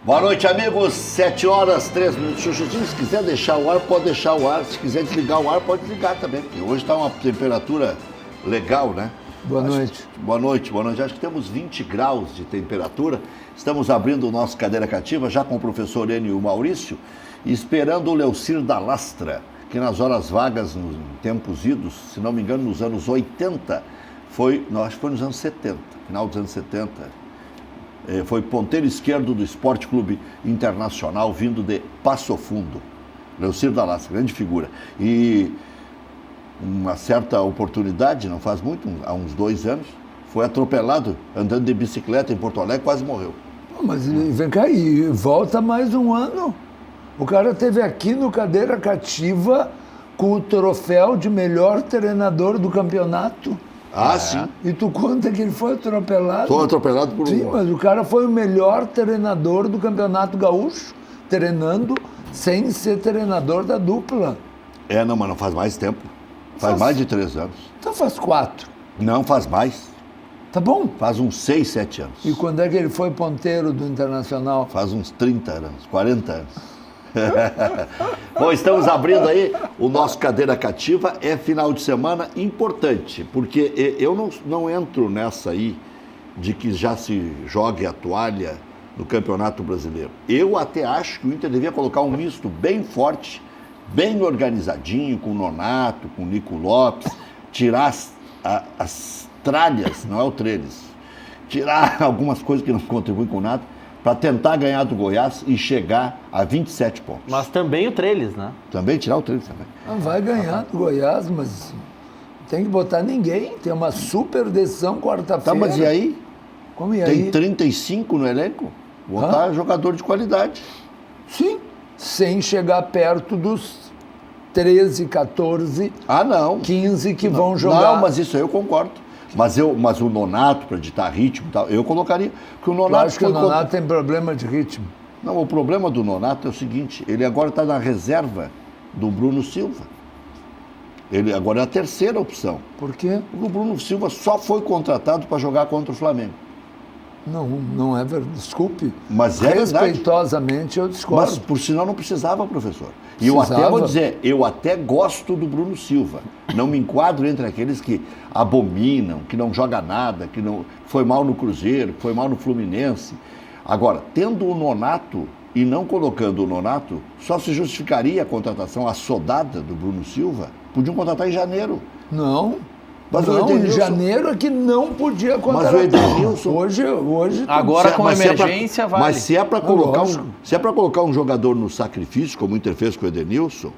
Boa noite, amigos. 7h03. Chuchuzinho, se quiser deixar o ar, pode deixar o ar. Se quiser desligar o ar, pode desligar também. Porque hoje está uma temperatura legal, né? Boa noite. Boa noite, boa noite. Acho que temos 20 graus de temperatura. Estamos abrindo o nosso Cadeira Cativa, já com o professor Enio e o Maurício, e esperando o Leucir da Lastra, que nas horas vagas, em tempos idos, se não me engano, nos anos 80, acho que foi nos anos 70, final dos anos 70, foi ponteiro esquerdo do Esporte Clube Internacional, vindo de Passo Fundo. Leucir da Lastra, grande figura. E uma certa oportunidade, não faz muito, há uns 2 anos, foi atropelado andando de bicicleta em Porto Alegre, quase morreu. Mas vem cá, e volta mais um ano. O cara esteve aqui no Cadeira Cativa com o troféu de melhor treinador do campeonato. Ah, sim. E tu conta que ele foi atropelado? Foi atropelado por Sim, mas o cara foi o melhor treinador do Campeonato Gaúcho, treinando sem ser treinador da dupla. Não, mas não faz mais tempo. Faz mais de 3 anos. Então faz 4. Não, faz mais. Tá bom. Faz uns 6, 7 anos. E quando é que ele foi ponteiro do Internacional? Faz uns 30 anos, 40 anos. Bom, estamos abrindo aí o nosso Cadeira Cativa. É final de semana importante, porque eu não entro nessa aí de que já se jogue a toalha no Campeonato Brasileiro. Eu até acho que o Inter devia colocar um misto bem forte, bem organizadinho, com o Nonato, com o Nico Lopes, tirar as tralhas, não é o treles, tirar algumas coisas que não contribuem com nada, para tentar ganhar do Goiás e chegar a 27 pontos. Mas também o Trellis, né? Também tirar o Trellis também. Não vai ganhar do Goiás, mas tem que botar ninguém. Tem uma super decisão quarta-feira. Tá, mas e aí? Como e Tem aí? 35 no elenco? Botar jogador de qualidade. Sim, sem chegar perto dos 13, 14, não. 15 que vão jogar. Não, mas isso aí eu concordo. Mas o Nonato, para ditar ritmo e tal, eu colocaria. Porque o Nonato. Eu acho que o Nonato tem problema de ritmo. Não, o problema do Nonato é o seguinte: ele agora está na reserva do Bruno Silva. Ele agora é a terceira opção. Por quê? Porque o Bruno Silva só foi contratado para jogar contra o Flamengo. Não é verdade. Desculpe. Mas é verdade. Respeitosamente eu discordo. Mas por sinal não precisava, professor. E eu até vou dizer, eu até gosto do Bruno Silva. Não me enquadro entre aqueles que abominam, que não joga nada, que não foi mal no Cruzeiro, que foi mal no Fluminense. Agora, tendo o Nonato e não colocando o Nonato, só se justificaria a contratação assodada do Bruno Silva. Podiam contratar em janeiro. Não. Mas não, em janeiro é que não podia contratar. Mas o Edenilson... Hoje agora com emergência vale. Mas se é para colocar um jogador no sacrifício, como o Inter fez com o Edenilson,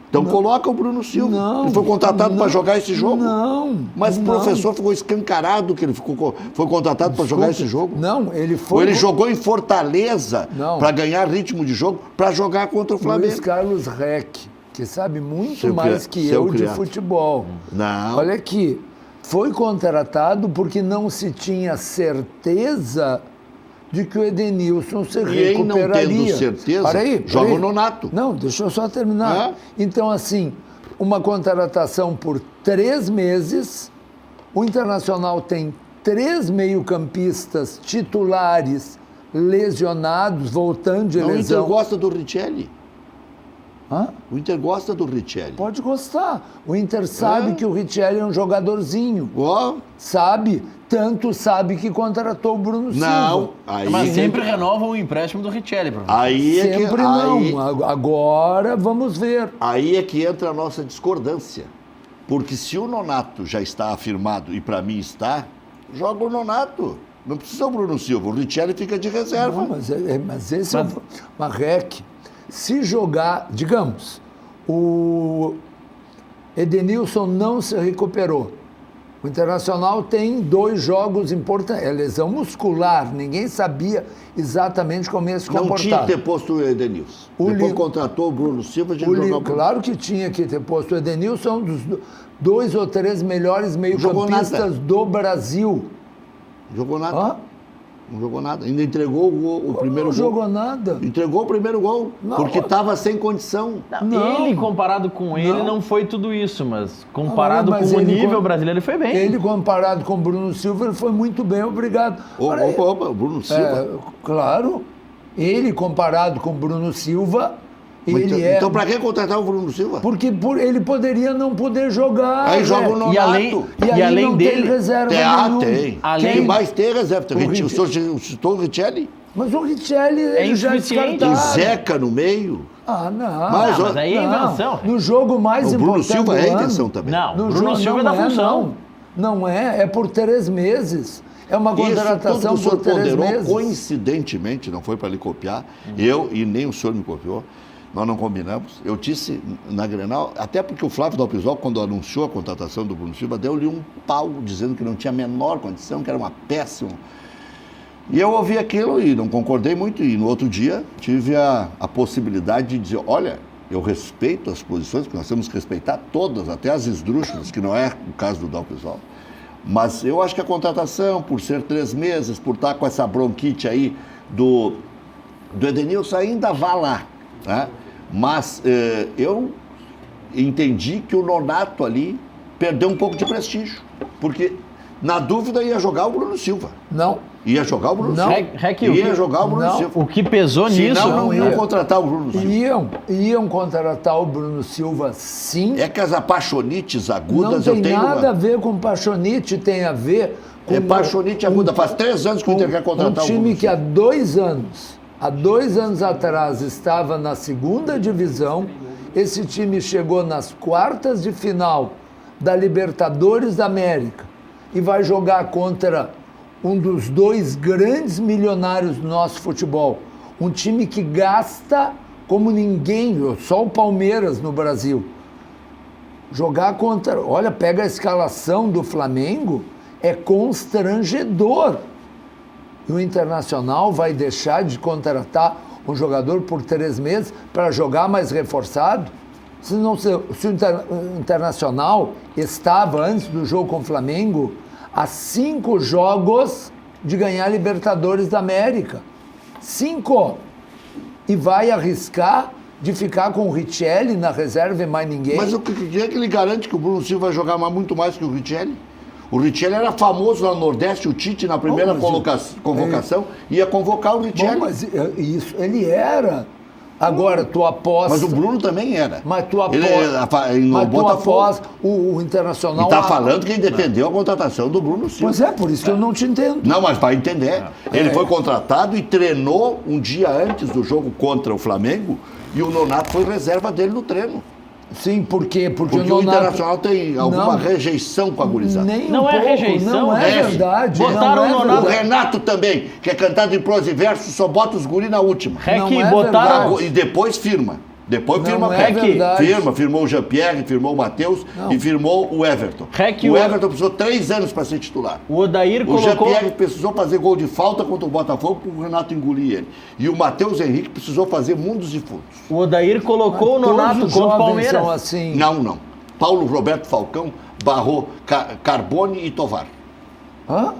então coloca o Bruno Silva. Não, ele foi contratado para jogar esse jogo. Não. Mas o professor ficou escancarado que ele foi contratado para jogar esse jogo. Não, ele foi... Ou ele jogou em Fortaleza para ganhar ritmo de jogo, para jogar contra o Flamengo. Luiz Carlos Reck, que sabe muito mais que eu de futebol. Não. Olha aqui, foi contratado porque não se tinha certeza de que o Edenilson se recuperaria. Não tendo certeza, joga o Nonato. Não, deixa eu só terminar. Então, assim, uma contratação por 3 meses, o Internacional tem 3 meio-campistas titulares lesionados, voltando de lesão. O Inter gosta do Richelli. O Inter gosta do Richelli. Pode gostar. O Inter sabe que o Richelli é um jogadorzinho. Sabe. Tanto sabe que contratou o Bruno Silva. Mas sempre renovam o empréstimo do Richelli, professor. Sempre não. Agora vamos ver. Aí é que entra a nossa discordância. Porque se o Nonato já está afirmado, e para mim está, joga o Nonato. Não precisa o Bruno Silva. O Richelli fica de reserva. Não, mas esse é uma REC. Se jogar, digamos, o Edenilson não se recuperou. O Internacional tem 2 jogos importantes. É lesão muscular. Ninguém sabia exatamente como ia se comportar. Não tinha que ter posto o Edenilson. Depois contratou o Bruno Silva de jogar. Claro que tinha que ter posto o Edenilson, um dos 2 ou 3 melhores meio-campistas do Brasil. Jogou nada. Não jogou nada. Ainda entregou o primeiro gol. Não jogou nada. Entregou o primeiro gol, porque estava sem condição. Ele, comparado com ele, não foi tudo isso, mas comparado com o nível brasileiro, ele foi bem. Ele, comparado com o Bruno Silva, ele foi muito bem, obrigado. Opa, o Bruno Silva? Claro. Ele, comparado com o Bruno Silva, ele é... Então, para que contratar o Bruno Silva? Porque ele poderia não poder jogar. Aí joga o Nonato. E além não dele... tem reserva nenhuma. Tem. Quem mais tem reserva? O senhor citou o Richelli? Mas o Richelli ele já é insuficiente. descartado. E Zeca no meio? Ah, não. Mas aí é invenção. No jogo mais O Bruno importante Silva do é ano, invenção também. Não, No Bruno jogo, Silva é da função. Não é por 3 meses. É uma contratação Isso tudo por que o senhor 3 ponderou, meses. coincidentemente, não foi para lhe copiar, eu e nem o senhor me copiou, nós não combinamos. Eu disse na Grenal, até porque o Flávio Dalpisol, quando anunciou a contratação do Bruno Silva, deu-lhe um pau, dizendo que não tinha a menor condição, que era uma péssima. E eu ouvi aquilo e não concordei muito, e no outro dia tive a possibilidade de dizer, olha, eu respeito as posições, porque nós temos que respeitar todas, até as esdrúxulas, que não é o caso do Dalpisol. Mas eu acho que a contratação, por ser 3 meses, por estar com essa bronquite aí do Edenilson, ainda vá lá. Né? Mas eu entendi que o Nonato ali perdeu um pouco de prestígio. Porque, na dúvida, ia jogar o Bruno Silva. Não. Ia jogar o Bruno Não. Silva. Ia jogar o Bruno Silva. O que pesou nisso... Senão não iam ia. contratar o Bruno Silva. Iam contratar o Bruno Silva, sim. É que as apaixonites agudas Não eu tem tenho... nada a ver com paixonite, tem a ver com... É paixonite aguda. Faz 3 anos que o Inter quer contratar o time Bruno que Silva. há 2 anos atrás estava na 2ª divisão, esse time chegou nas quartas de final da Libertadores da América e vai jogar contra um dos 2 grandes milionários do nosso futebol. Um time que gasta como ninguém, só o Palmeiras no Brasil. Jogar contra... Olha, pega a escalação do Flamengo, é constrangedor. E o Internacional vai deixar de contratar um jogador por 3 meses para jogar mais reforçado? Se o Internacional estava, antes do jogo com o Flamengo, a 5 jogos de ganhar a Libertadores da América. 5! E vai arriscar de ficar com o Richelli na reserva e mais ninguém. Mas o que é que ele garante que o Bruno Silva vai jogar muito mais que o Richelli? O Richelli era famoso lá no Nordeste, o Tite, na primeira convocação, ia convocar o Richelli. Bom, mas isso, ele era. Agora, tu aposta... Mas o Bruno também era. Mas tu aposta... no Botafogo. O Internacional... E está falando quem defendeu a contratação do Bruno Silva. Pois é, por isso que eu não te entendo. Não, mas vai entender. Ele foi contratado e treinou um dia antes do jogo contra o Flamengo e o Nonato foi reserva dele no treino. Sim, por quê? Porque o Internacional tem alguma rejeição com a gurizada. Não é rejeição, não é verdade. Botaram não é o Nonato. O Renato também, que é cantado em prosa e verso, só bota os guri na última. Rec, Não é botaram... verdade. E depois firma. Depois Não firma é verdade. firmou o Jean-Pierre, firmou o Matheus e firmou o Everton. Rec, o Everton precisou 3 anos para ser titular. O Odair O colocou... Jean-Pierre precisou fazer gol de falta contra o Botafogo para o Renato engolir ele. E o Matheus Henrique precisou fazer mundos e fundos. O Odair colocou o Nonato Todos os contra o jovens Palmeiras. são assim. Não. Paulo Roberto Falcão barrou Carbone e Tovar. Hã?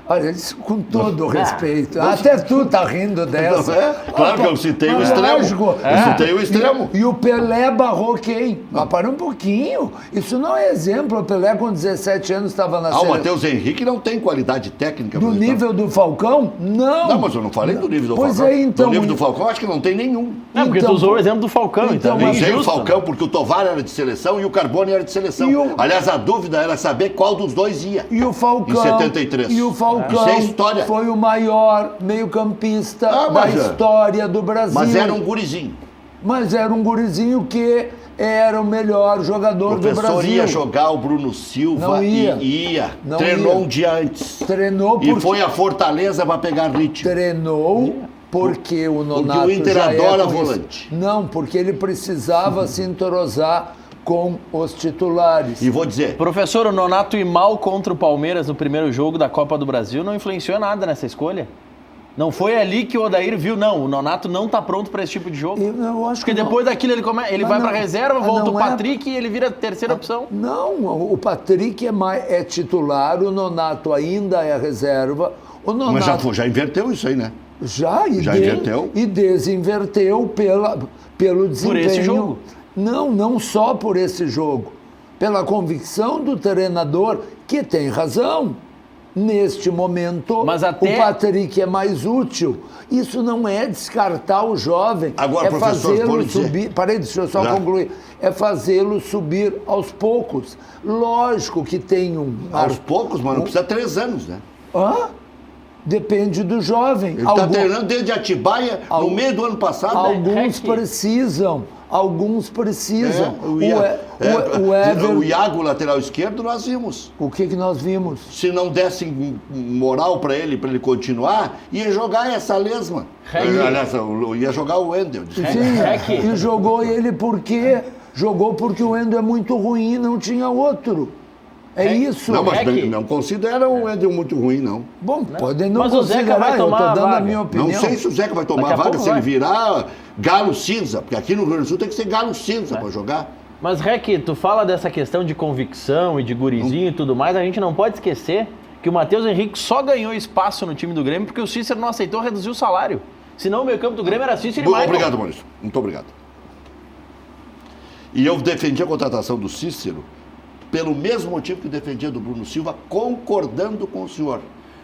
Olha, isso com todo o respeito. Até tu tá rindo dessa. Claro que eu citei o extremo. Lógico. Eu citei o extremo. E o Pelé barrou quem? Mas para um pouquinho. Isso não é exemplo. O Pelé com 17 anos estava na O seleção. Matheus Henrique não tem qualidade técnica. Do nível do Falcão? Não. Não, mas eu não falei do nível do Pois Falcão. é, então... Do nível do Falcão, acho que não tem nenhum. Não, porque Então, tu usou o exemplo do Falcão, então então, é Usei o injusto. Falcão porque o Tovar era de seleção e o Carbone era de seleção. Aliás, a dúvida era saber qual dos dois ia. E o Falcão... Em 73. E o Falcão Isso é história. foi o maior meio-campista da mas história do Brasil. Mas era um gurizinho. Mas era um gurizinho que era o melhor jogador O do professor Brasil. ia jogar o Bruno Silva Não ia. e ia. Não Treinou ia. um dia antes. Treinou E foi a Fortaleza para pegar ritmo. Treinou porque o Nonato o Inter já adora é conhecido. volante. Não, porque ele precisava se entrosar com os titulares. E vou dizer, Professor, o Nonato ir mal contra o Palmeiras no primeiro jogo da Copa do Brasil não influenciou nada nessa escolha? Não foi ali que o Odair viu, não, o Nonato não tá pronto para esse tipo de jogo? Eu acho Porque que depois daquilo ele vai não. para reserva, volta Não o é- Patrick e ele vira a terceira opção. Não, o Patrick é titular, o Nonato ainda é reserva. O Nonato mas já inverteu isso aí, né? Já inverteu? E desinverteu pelo desempenho. esse jogo? Não só por esse jogo. Pela convicção do treinador, que tem razão. neste momento, Mas até- o Patrick é mais útil. Isso não é descartar o jovem, Agora, é professor, fazê-lo pode dizer. subir. Parei, deixa eu só Já. concluir. É fazê-lo subir aos poucos. Lógico que tem um. Aos poucos, mas não precisa 3 anos, né? Hã? Depende do jovem. Ele está treinando desde Atibaia, no meio do ano passado. Alguns Hack. precisam. Alguns precisam. O Ever... Iago, lateral esquerdo, nós vimos. O que nós vimos? Se não dessem moral para ele continuar, ia jogar essa lesma. Aliás, ia jogar o Wendel. Sim, e jogou ele por quê? Jogou porque o Wendel é muito ruim, não tinha outro. É isso. Não, mas Hack. não considera o Wendel muito ruim, não. Bom, podem não Mas o Zeca vai considerar, eu tomar estou a dando a vaga. minha opinião. Não sei se o Zeca vai tomar Daqui a vaga, pouco se ele vai. virar galo cinza, porque aqui no Rio Grande do Sul tem que ser galo cinza para jogar. Mas, Rec, tu fala dessa questão de convicção e de gurizinho e tudo mais, a gente não pode esquecer que o Matheus Henrique só ganhou espaço no time do Grêmio porque o Cícero não aceitou reduzir o salário. Senão o meio campo do Grêmio era Cícero e Michael. Obrigado, Maurício. Muito obrigado. E eu defendi a contratação do Cícero pelo mesmo motivo que defendia do Bruno Silva, concordando com o senhor.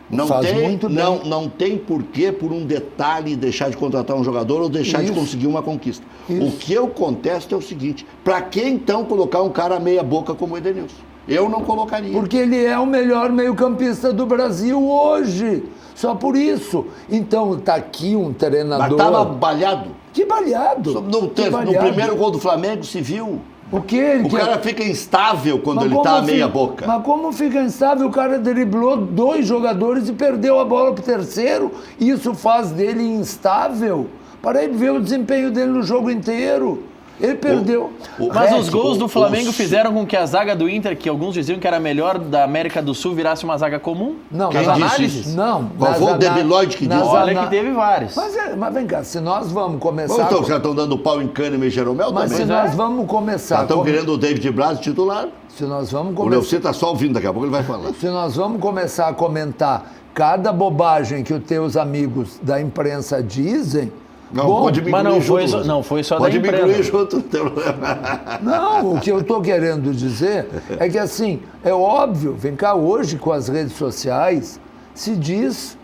Não Faz tem, muito bem. não tem porquê, por um detalhe, deixar de contratar um jogador ou deixar de Isso. conseguir uma conquista. Isso. O que eu contesto é o seguinte: para que então colocar um cara meia boca como o Edenilson? Eu não colocaria. Porque ele é o melhor meio-campista do Brasil hoje. Só por isso. Então, está aqui um Mas treinador. estava balhado. Que balhado. No Que balhado. primeiro gol do Flamengo se viu. O quê? O cara fica instável quando ele está meia boca. Mas como fica instável? O cara driblou 2 jogadores e perdeu a bola pro terceiro. Isso faz dele instável. Para aí ver o desempenho dele no jogo inteiro. Ele perdeu. Mas Rec, os gols do o- Flamengo o- fizeram com que a zaga do Inter, que alguns diziam que era a melhor da América do Sul, virasse uma zaga comum? Não, Quem nas disse análises? isso? Não. Qual foi o debilóide que nas disse? Olha ana- que teve vários. Mas vem cá, se nós vamos começar... Então, os caras estão dando pau em Kahneman e Jeromel Mas se também. nós vamos começar... Estão querendo o David Braz titular. Se nós vamos O começar... Leocir está só ouvindo, daqui a pouco ele vai falar. Se nós vamos começar a comentar cada bobagem que os teus amigos da imprensa dizem... Não, bom, pode me Mas incluir não foi junto, só- Lúcio. não foi só pode da me imprensa. incluir junto, não tem problema. Não, o que eu estou querendo dizer é que, assim, é óbvio, vem cá, hoje com as redes sociais, se diz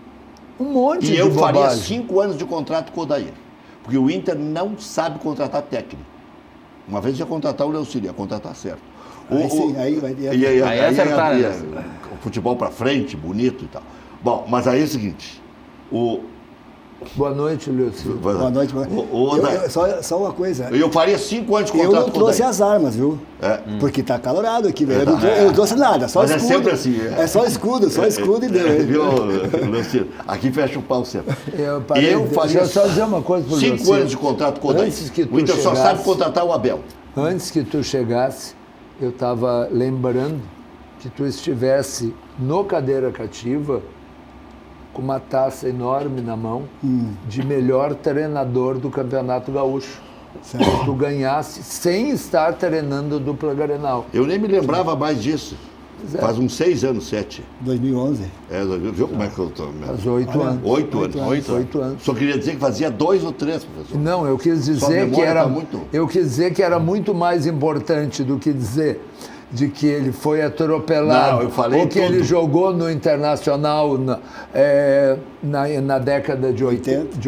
um monte E de eu faria bobagem. 5 anos de contrato com o Odair. Porque o Inter não sabe contratar técnico. Uma vez ia contratar o Leocir, ia contratar certo. Aí sim, aí vai- Aí acertaram, ia- né? o futebol para frente, bonito e tal. Bom, mas aí é o seguinte, Boa noite, Leocir. Boa noite. Só uma coisa. eu faria 5 anos de Eu contrato não com o trouxe Odair. as armas, viu? É. Porque tá calorado aqui, velho. Eu não trouxe nada, só Mas é escudo. sempre assim, É só escudo e deu. Viu, Leocir? Aqui fecha o pau sempre. Deixa eu só dizer uma coisa pro 5 Leocir. anos de contrato com o Odair. Antes que tu O Inter só chegasse- sabe contratar o Abel. Antes que tu chegasse, eu estava lembrando que tu estivesse no Cadeira Cativa com uma taça enorme na mão de melhor treinador do Campeonato Gaúcho. Que tu ganhasse sem estar treinando a dupla Grenal. Eu nem me lembrava mais disso. Pois é. Faz uns 6 anos, 7. 2011. Viu como é que eu tô? Faz 8 anos. 8 anos. 8 anos. Só queria dizer que fazia 2 ou 3, professor. Não, eu quis Sua dizer que memória era tá muito- eu quis dizer que era muito mais importante do que dizer de que ele foi atropelado Não, eu falei ou que tudo. ele jogou no Internacional na década de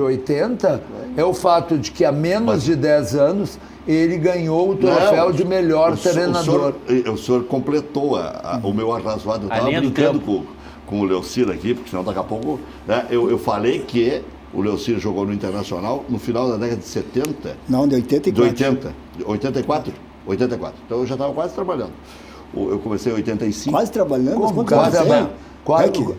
80, é o fato de que há menos de 10 anos ele ganhou o troféu Não, de melhor o senhor- treinador. O senhor completou o meu arrazoado. Eu A estava linha do brincando tempo. com o Leocir aqui, porque senão daqui a pouco... Né, eu falei que o Leocir jogou no Internacional no final da década de 70. Não, de 84. De 80. 84? 84. Então eu já estava quase trabalhando. Eu comecei em 85. Quase trabalhando. mas Como? quantos anos tem?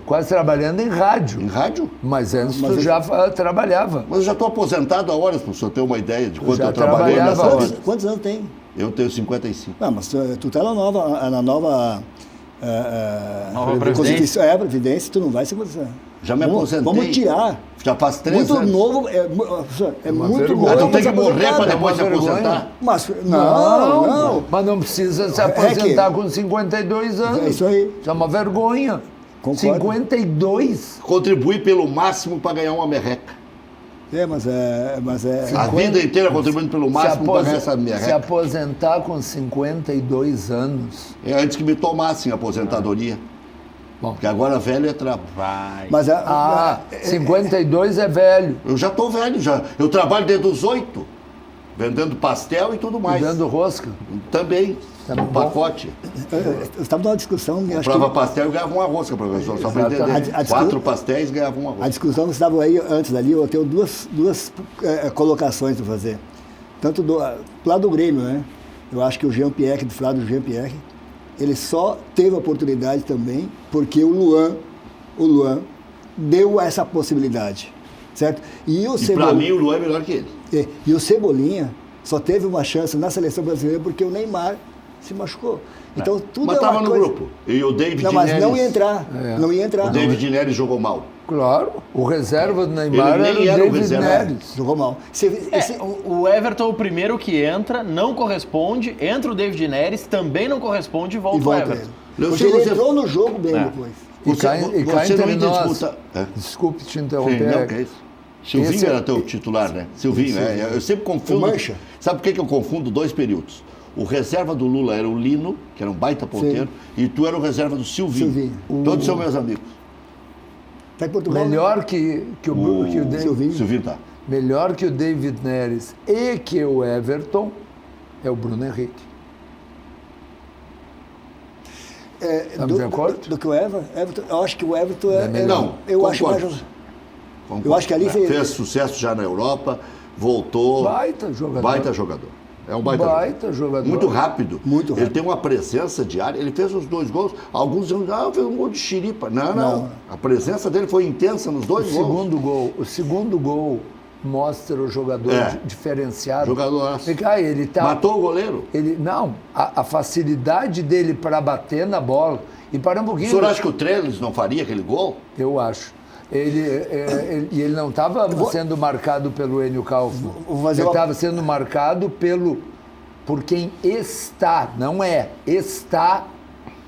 Quase trabalhando em rádio. Em rádio? Mas antes Mas tu ele- já trabalhava. Mas eu já estou aposentado há horas, para o senhor ter uma ideia de quanto já eu trabalhei trabalhava nessa hora. vida. Quantos anos tem? Eu tenho 55. Não, mas tu tá na nova Nova Constituição, Previdência, tu não vai se aposentar. Já me aposentei. Vamos tirar. Já faz 3 Muito anos. novo, é muito vergonha. novo. Ah, tu tem que pra se morrer aposentar, para né? depois se uma vergonha. aposentar? Mas, não. Mas não precisa se É aposentar que- com 52 anos. É isso aí. Isso é uma vergonha. Concordo. 52? Contribui pelo máximo para ganhar uma merreca. Mas é. A vida inteira contribuindo pelo máximo para ganhar essa Se merreca. aposentar com 52 anos. É antes que me tomassem a aposentadoria. Bom. Porque agora velho é trabalho. Mas 52 é velho. Eu já tô velho, já. Eu trabalho desde os 8, vendendo pastel e tudo mais. Dando rosca. Também, Tá um bom. pacote. eu estava numa discussão, acho Comprava que pastel e ganhava uma rosca, professor, só para Exatamente. entender. A 4 pastéis ganhava uma a rosca. discussão que estava aí antes dali, eu tenho duas colocações para fazer. Tanto do lado do Grêmio, né? Eu acho que o Jean-Pierre, do lado do Jean-Pierre, ele só teve a oportunidade também porque o Luan deu essa possibilidade, certo? E Para mim o Luan é melhor que ele. E o Cebolinha só teve uma chance na seleção brasileira porque o Neymar se machucou. Então tudo Mas é uma estava no coisa... grupo. E o David Não, mas Neres. não ia entrar. Não ia entrar. O David Neres jogou mal. Claro, o reserva do Neymar Ele era o nem era o David reserva. Neres. Jogou mal. O Everton, o primeiro que entra, não corresponde. Entra o David Neres, também não corresponde e volta, E volta o Everton. Eu Porque sei ele você- entrou no jogo bem É. depois. E cá você não entre ainda nós, disputa. É. desculpe te Sim, interromper. não, que é isso. Silvinho Esse é- era teu titular, né? Silvinho, eu sempre confundo. O Mancha. Sabe por que eu confundo dois períodos? O reserva do Lula era o Lino, que era um baita ponteiro, e tu era o reserva do Silvinho. Todos são meus amigos. Tá em Portugal. Melhor que o David, Silvinho. Silvinho tá. melhor que o David Neres e que o Everton é o Bruno Henrique. Estamos de acordo? Do que o Everton, eu acho que o Everton É melhor. Não, eu acho concordo. mais... Concordo. Eu acho que ali fez sucesso já na Europa, voltou. Baita jogador. Baita jogador. É um baita, Baita jogador. Muito rápido. Muito Ele rápido. tem uma presença diária. Ele fez os 2 gols. Alguns dizem, fez um gol de xiripa. Não. A presença dele foi intensa nos 2 gols. O segundo gol mostra o jogador diferenciado. Jogador. Ele tá, Matou o goleiro. A facilidade dele para bater na bola. E para um O pouquinho. senhor acha que o Trellis não faria aquele gol? Eu acho. Ele não estava sendo marcado pelo Enio Kaufmann. vou fazer Ele uma- estava sendo marcado por quem está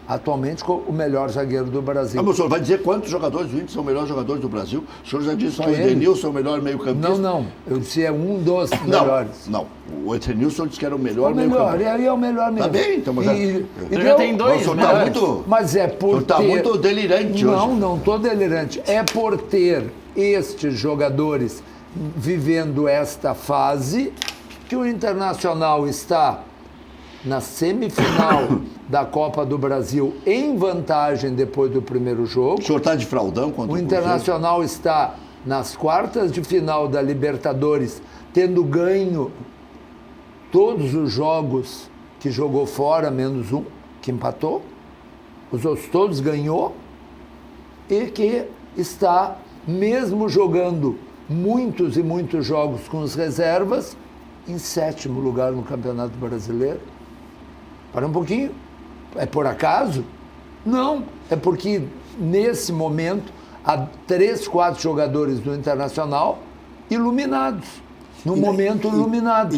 atualmente com o melhor zagueiro do Brasil. Mas o senhor vai dizer quantos jogadores do Inter são os melhores jogadores do Brasil? O senhor já disse Só que o ele. Edenilson é o melhor meio-campista. Não. Eu disse é um dos melhores. Não. O Edenilson disse que era o É melhor o melhor, meio-campista. é o melhor mesmo. Tá bem, então, mas já- Então já tem Mas dois o senhor tá melhores. muito... Mas é O por senhor tá ter... muito delirante hoje. Não estou delirante. É por ter estes jogadores vivendo esta fase que o Internacional está na semifinal da Copa do Brasil em vantagem depois do primeiro jogo. O senhor está de fraldão contra O o Internacional está nas quartas de final da Libertadores, tendo ganho todos os jogos que jogou fora, menos um, que empatou. Os outros todos ganhou. E que está, mesmo jogando muitos e muitos jogos com as reservas, em 7º lugar no Campeonato Brasileiro. Para um pouquinho. É por acaso? Não. É porque, nesse momento, há 3, 4 jogadores do Internacional iluminados. No momento iluminado.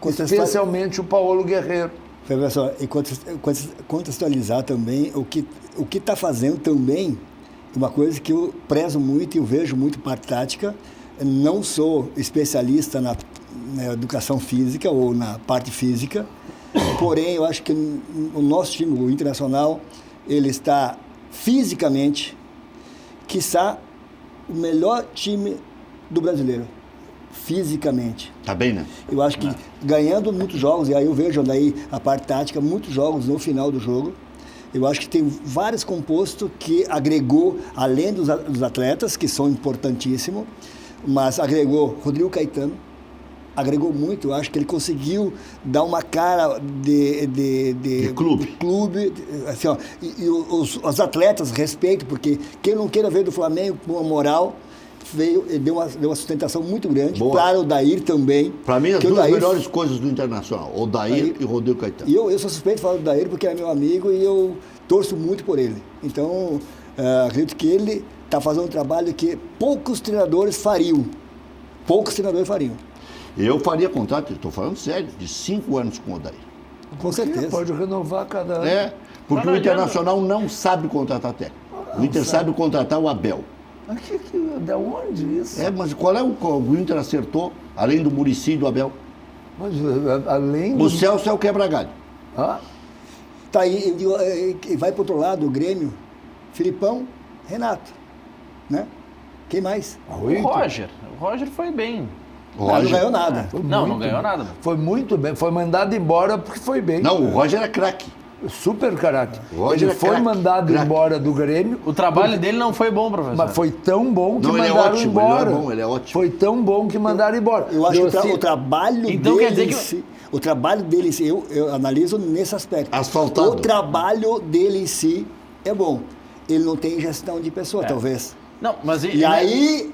Especialmente o Paulo Guerreiro. Professor, e contextualizar também o que está fazendo também, uma coisa que eu prezo muito e eu vejo muito parte tática. Não sou especialista na educação física ou na parte física, porém eu acho que o nosso time, o Internacional, ele está fisicamente, quiçá, o melhor time do brasileiro. Fisicamente. Tá bem, né? Eu acho que ganhando muitos jogos, e aí eu vejo daí a parte tática, muitos jogos no final do jogo. Eu acho que tem vários compostos que agregou, além dos atletas, que são importantíssimos, mas agregou Rodrigo Caetano, agregou muito. Eu acho que ele conseguiu dar uma cara de clube assim, ó, e os atletas, respeito, porque quem não queira ver do Flamengo com uma moral, veio e deu uma sustentação muito grande. Boa. Claro, o Dair também. Para mim, as que o duas Dair- melhores coisas do Internacional, o Dair e o Rodrigo Caetano. E eu sou suspeito de falar do Dair porque é meu amigo e eu torço muito por ele. Então, acredito que ele está fazendo um trabalho que poucos treinadores fariam. Eu faria contrato, estou falando sério, de 5 anos com o Dair. Com certeza. Pode renovar cada ano. É, porque Não o adianta. Internacional não sabe contratar técnico. O Inter sabe contratar o Abel. Mas da onde isso? É, mas qual é o Inter acertou, além do Muricy e do Abel? Mas, além do... O Celso é o quebra-galho. Ah, Tá aí, e vai para outro lado, o Grêmio Filipão, Renato, né? Quem mais? O Roger. O Roger foi bem. Não ganhou nada. Não ganhou nada. Foi muito bem. Foi mandado embora porque foi bem. Não, o Roger é craque. Super caráter. Roger Ele é foi craque, mandado craque. embora do Grêmio. O trabalho dele não foi bom, professor. Mas foi tão bom que Não, ele é mandaram ótimo, embora. ele é bom, ele é ótimo. Foi tão bom que mandaram embora. Eu acho que assim, o trabalho Então dele quer dizer em que- si, o trabalho dele em si, eu analiso nesse aspecto. Asfaltado. O trabalho dele em si é bom. Ele não tem gestão de pessoa, talvez. Não, mas E aí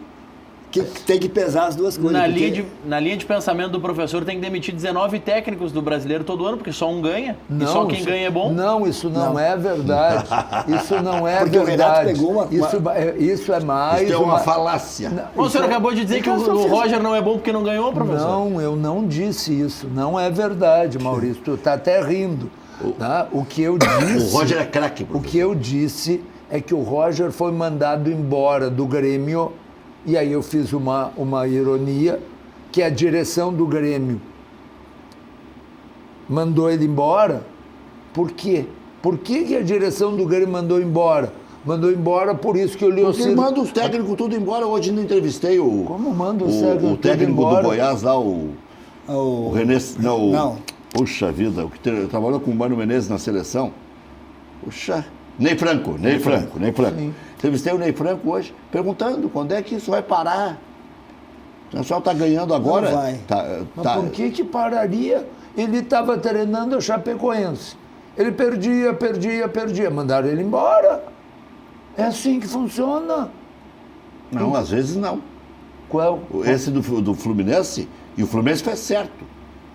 que tem que pesar as duas coisas. na porque- linha de pensamento do professor tem que demitir 19 técnicos do brasileiro todo ano, porque só um ganha. E só quem isso- ganha é bom. Não, isso não é verdade. Isso não é Porque o Renato verdade. pegou uma- Isso é mais Isso é uma falácia. Mas o senhor acabou de dizer que o Roger não é bom porque não ganhou, professor. Não, eu não disse isso. Não é verdade, Maurício. Tu está até rindo. Tá? O que eu disse... O Roger é craque, O professor. que eu disse é que o Roger foi mandado embora do Grêmio, e aí eu fiz uma ironia, que a direção do Grêmio mandou ele embora. Por quê? Por que a direção do Grêmio mandou embora? Mandou embora por isso que o Porque Leocir... manda os técnicos tudo embora. Hoje não entrevistei o... Como manda os técnicos o tudo técnico embora? do Goiás lá, o René... Não, Não. Puxa vida, o que trabalhou com o Mano Menezes na seleção. Puxa... Ney Franco. Sim. Entrevistei o Ney Franco hoje, perguntando quando é que isso vai parar. O Internacional está ganhando agora. Não vai. Mas por que pararia? Ele estava treinando a Chapecoense. Ele perdia. Mandaram ele embora. É assim que funciona. Não, às vezes não. Qual? Esse do Fluminense, e o Fluminense fez certo.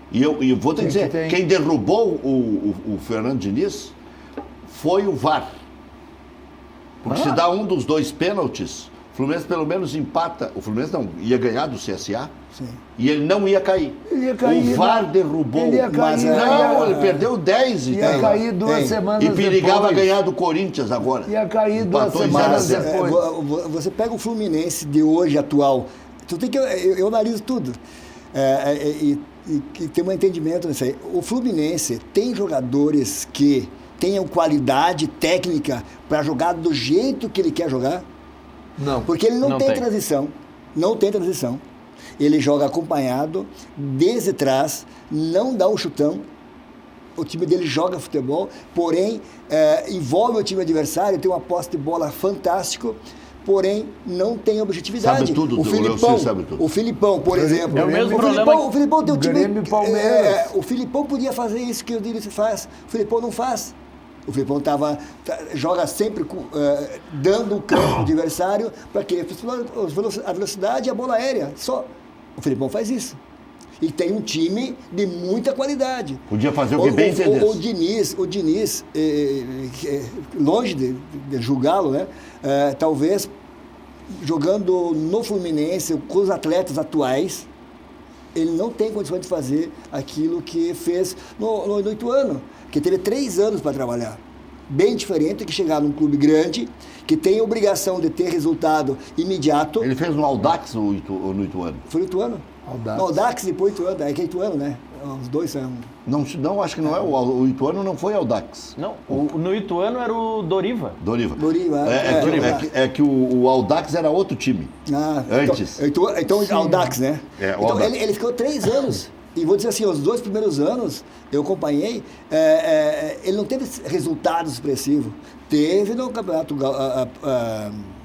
E eu vou te dizer, quem derrubou o Fernando Diniz foi o VAR. Porque se dá um dos dois pênaltis, o Fluminense pelo menos empata. O Fluminense não ia ganhar do CSA. Sim. E ele não ia cair. Ele ia cair, O VAR não. derrubou. Ele ia cair, Não, ele perdeu 10 e Ia cair 2 semanas E perigava depois. ganhar do Corinthians agora. Ia cair 2 Empatou em semanas 0 a 0. depois. Você pega o Fluminense de hoje, atual, tu tem que, eu analiso tudo. E tem um entendimento nisso aí. O Fluminense tem jogadores que tenham qualidade técnica para jogar do jeito que ele quer jogar? Não. Porque ele não Não tem tem. transição. Não tem transição. Ele joga acompanhado, desde trás, não dá um chutão. O time dele joga futebol, porém, envolve o time adversário, tem uma posse de bola fantástico, porém, não tem objetividade. Sabe tudo, o o Filipão, Leocir sabe tudo. o Filipão, por exemplo. É o mesmo problema O Filipão tem um time... Grêmio e Palmeiras. O Filipão podia fazer isso que o Diniz faz. O Filipão não faz. O Filipão joga sempre dando o campo ao adversário para quê? A velocidade e a bola aérea. Só. O Filipão faz isso. E tem um time de muita qualidade. Podia fazer o que bem entendesse. O Diniz, longe de julgá-lo, né? Talvez jogando no Fluminense com os atletas atuais, ele não tem condições de fazer aquilo que fez no Ituano, que teve 3 anos para trabalhar. Bem diferente que chegar num clube grande, que tem a obrigação de ter resultado imediato. Ele fez no Audax no Ituano. Foi no Ituano? Audax. No Audax e depois Ituano. É que é Ituano, né? Os dois são... Não, acho que não é. O Ituano não foi Audax. Não, no Ituano era o Doriva. Doriva. Doriva, É que o Audax era outro time. Antes. Então Audax, né? É, o então Audax. ele ficou 3 anos. E vou dizer assim, os 2 primeiros anos, eu acompanhei, ele não teve resultado expressivo. Teve no Campeonato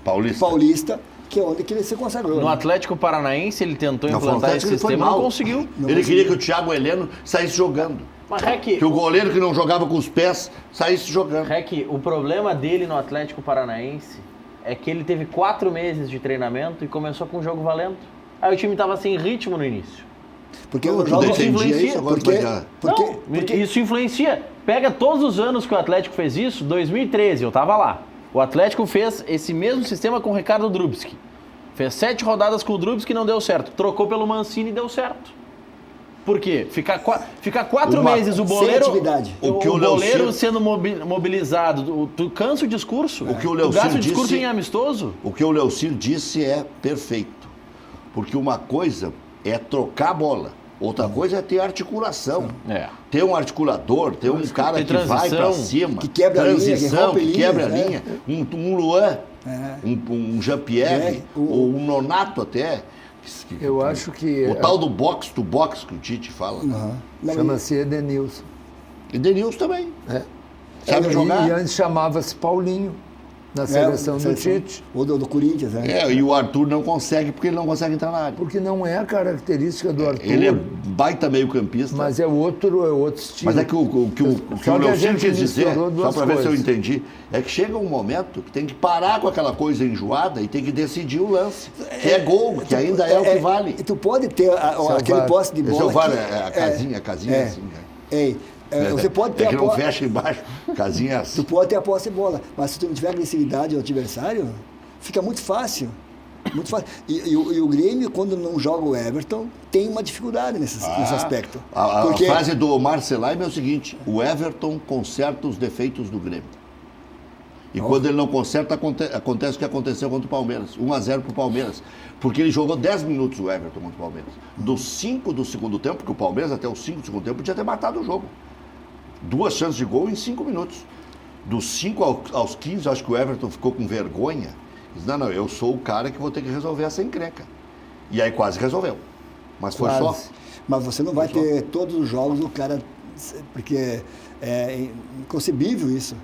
Paulista, que é onde que ele se consagrou. No Atlético Paranaense ele tentou Não, foi o implantar Atlético esse que foi sistema e mal. não conseguiu. Ele queria que o Thiago Heleno saísse jogando. Mas, Rec, Que o goleiro que não jogava com os pés saísse jogando. o problema dele no Atlético Paranaense é que ele teve 4 meses de treinamento e começou com o jogo valendo. Aí o time estava sem ritmo no início. Porque Eu os jogos entendi influencia, isso, agora porque- vai porque- Isso influencia. Pega todos os anos que o Atlético fez isso, 2013, eu tava lá. O Atlético fez esse mesmo sistema com o Ricardo Drubski. Fez 7 rodadas com o Drubski e não deu certo. Trocou pelo Mancini e deu certo. Por quê? Ficar 4 meses o sem goleiro... atividade. O que o goleiro Leocir- sendo mobilizado, tu cansa o discurso. O que o tu Leocir gasta o discurso disse- em amistoso. O que o Leocir disse é perfeito. Porque uma coisa é trocar a bola, Outra coisa é ter articulação. É. Ter um articulador, ter um cara tem que vai pra transição, cima. que quebra a linha, que transição, rompe que linhas, quebra a né? linha. Um Luan, É. um Jean-Pierre, ou um Nonato até. Eu acho que... O tal do box to box que o Tite fala. Chama-se Edenilson. E Denilson também. É. Sabe jogar? E antes chamava-se Paulinho, na seleção do Tite. Ou do Corinthians, né? É, e o Arthur não consegue porque ele não consegue entrar na área. Porque não é a característica do Arthur. Ele é baita meio-campista. Mas é outro estilo. Mas é que o que o Só que a Leocir gente quis dizer, misturou só duas para ver se eu coisas. entendi, é que chega um momento que tem que parar com aquela coisa enjoada e tem que decidir o lance. Que é gol, que ainda é o que vale. Tu pode ter aquele VAR. posse de Esse é bola. o VAR, que- a casinha é assim. Né? Você pode ter É que a não posse. fecha embaixo, casinha é assim. Tu pode ter a posse de bola, mas se tu não tiver agressividade ao adversário, fica muito fácil. Muito fácil. E o Grêmio, quando não joga o Everton, tem uma dificuldade nesse aspecto. A frase do Omar Selaim é o seguinte: o Everton conserta os defeitos do Grêmio. E quando ele não conserta, acontece o que aconteceu contra o Palmeiras. 1-0 para o Palmeiras. Porque ele jogou 10 minutos o Everton contra o Palmeiras. Dos 5 do segundo tempo, porque o Palmeiras até os 5 do segundo tempo podia ter matado o jogo. 2 chances de gol em 5 minutos. Dos 5 aos 15, acho que o Everton ficou com vergonha. Diz, não, eu sou o cara que vou ter que resolver essa encrenca. E aí quase resolveu. Mas foi só. Mas você não vai ter todos os jogos o cara... Porque é inconcebível isso.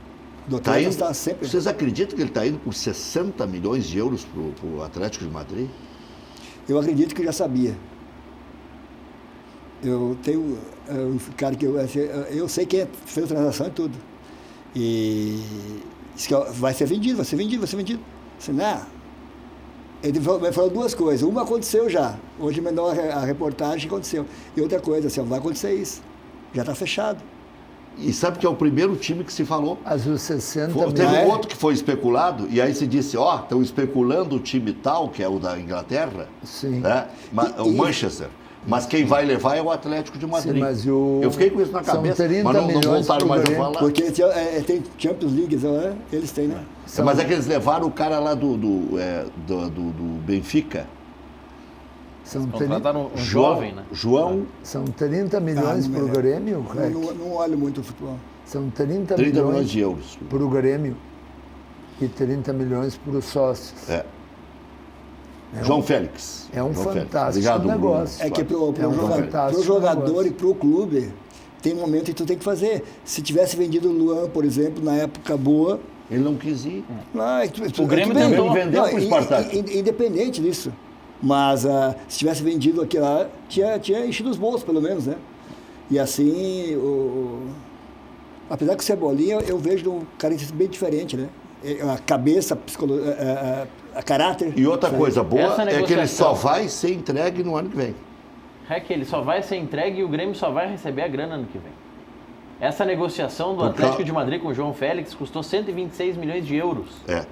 O Tá atleta indo, está sempre... Vocês acreditam que ele está indo por 60 milhões de euros para o Atlético de Madrid? Eu acredito que eu já sabia. Eu tenho um cara que eu sei quem fez a transação e tudo. E disse que vai ser vendido, vai ser vendido, vai ser vendido. Disse, não. Ele falou duas coisas. Uma aconteceu já. Hoje me mandou a reportagem que aconteceu. E outra coisa, assim, vai acontecer isso. Já está fechado. E sabe que é o primeiro time que se falou? Mas os 60 Teve milhões... um outro que foi especulado, e aí se disse, estão especulando o time tal, que é o da Inglaterra, Sim. né? O Manchester. Mas quem vai levar é o Atlético de Madrid. Sim, mas eu fiquei com isso na são cabeça, 30 mas não milhões voltaram pro mais a Grêmio. falar. Porque tem Champions League, né? Eles têm, né? Mas é que eles levaram o cara lá do Benfica. São Contrataram um jovem, né? João, São 30 milhões não para o me Grêmio, Rec? Não olho muito o futebol. São 30 30 milhões milhões de euros. para o Grêmio e 30 milhões para os sócios. É. João Félix. É um João Félix. fantástico Obrigado, negócio. Bruno. É que pro fantástico jogador negócio. e pro clube, tem um momento que tu tem que fazer. Se tivesse vendido o Luan, por exemplo, na época boa... Ele não quis ir. O Grêmio tentou. vendeu pro Spartak. Independente disso. Mas se tivesse vendido aquilo lá, tinha enchido os bolsos, pelo menos, né? E assim, apesar que o Cebolinha, eu vejo um cara bem diferente, né? A cabeça, a caráter. E outra coisa boa Essa é que ele só negociação. vai ser entregue no ano que vem. É que ele só vai ser entregue e o Grêmio só vai receber a grana ano que vem. Essa negociação do Atlético de Madrid com o João Félix custou 126 milhões de euros. É.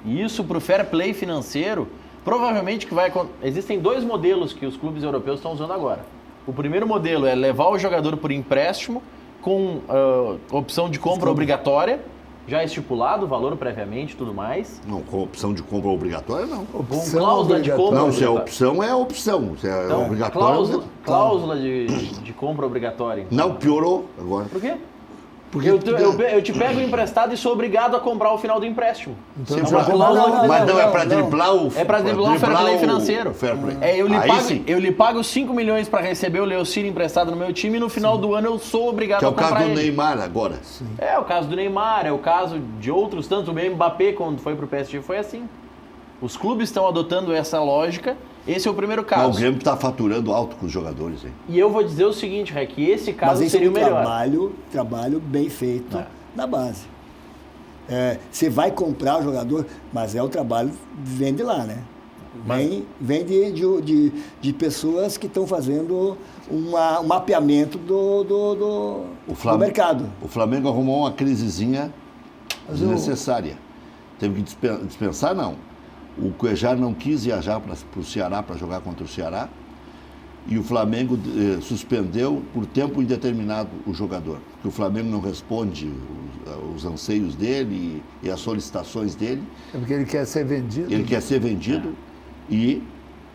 E isso para o fair play financeiro, provavelmente que vai... Existem 2 modelos que os clubes europeus estão usando agora. O primeiro modelo é levar o jogador por empréstimo com opção de compra obrigatória, já estipulado o valor previamente e tudo mais. Não, com opção de compra obrigatória, não. Com cláusula de compra Não, se é obrigatória. opção, é opção. Se é Então, obrigatório... cláusula de compra obrigatória. Então. Não, piorou agora. Por quê? Porque Eu te pego emprestado e sou obrigado a comprar ao final do empréstimo. Sim, É uma cláusula não, mas não é para não. driblar o... É para driblar o fair play financeiro. o fair play. Eu lhe pago 5 milhões para receber o Leocir emprestado no meu time e no final do ano eu sou obrigado Que é a o comprar caso do ele. Neymar agora. É o caso do Neymar, é o caso de outros tantos. O Mbappé, quando foi pro PSG, foi assim. Os clubes estão adotando essa lógica. Esse é o primeiro Mas caso. o Grêmio está faturando alto com os jogadores, hein? E eu vou dizer o seguinte, Rec, esse Mas caso esse seria é o um melhor. trabalho bem feito na base. Você vai comprar o jogador, mas é o trabalho, vem de lá, né? Vem de pessoas que estão fazendo um mapeamento do mercado. O Flamengo arrumou uma crisezinha desnecessária. Teve que dispensar, não. O Cuejar não quis viajar para o Ceará para jogar contra o Ceará. E o Flamengo suspendeu por tempo indeterminado o jogador. Porque o Flamengo não responde os anseios dele e as solicitações dele. É porque ele quer ser vendido. Ele quer ser vendido e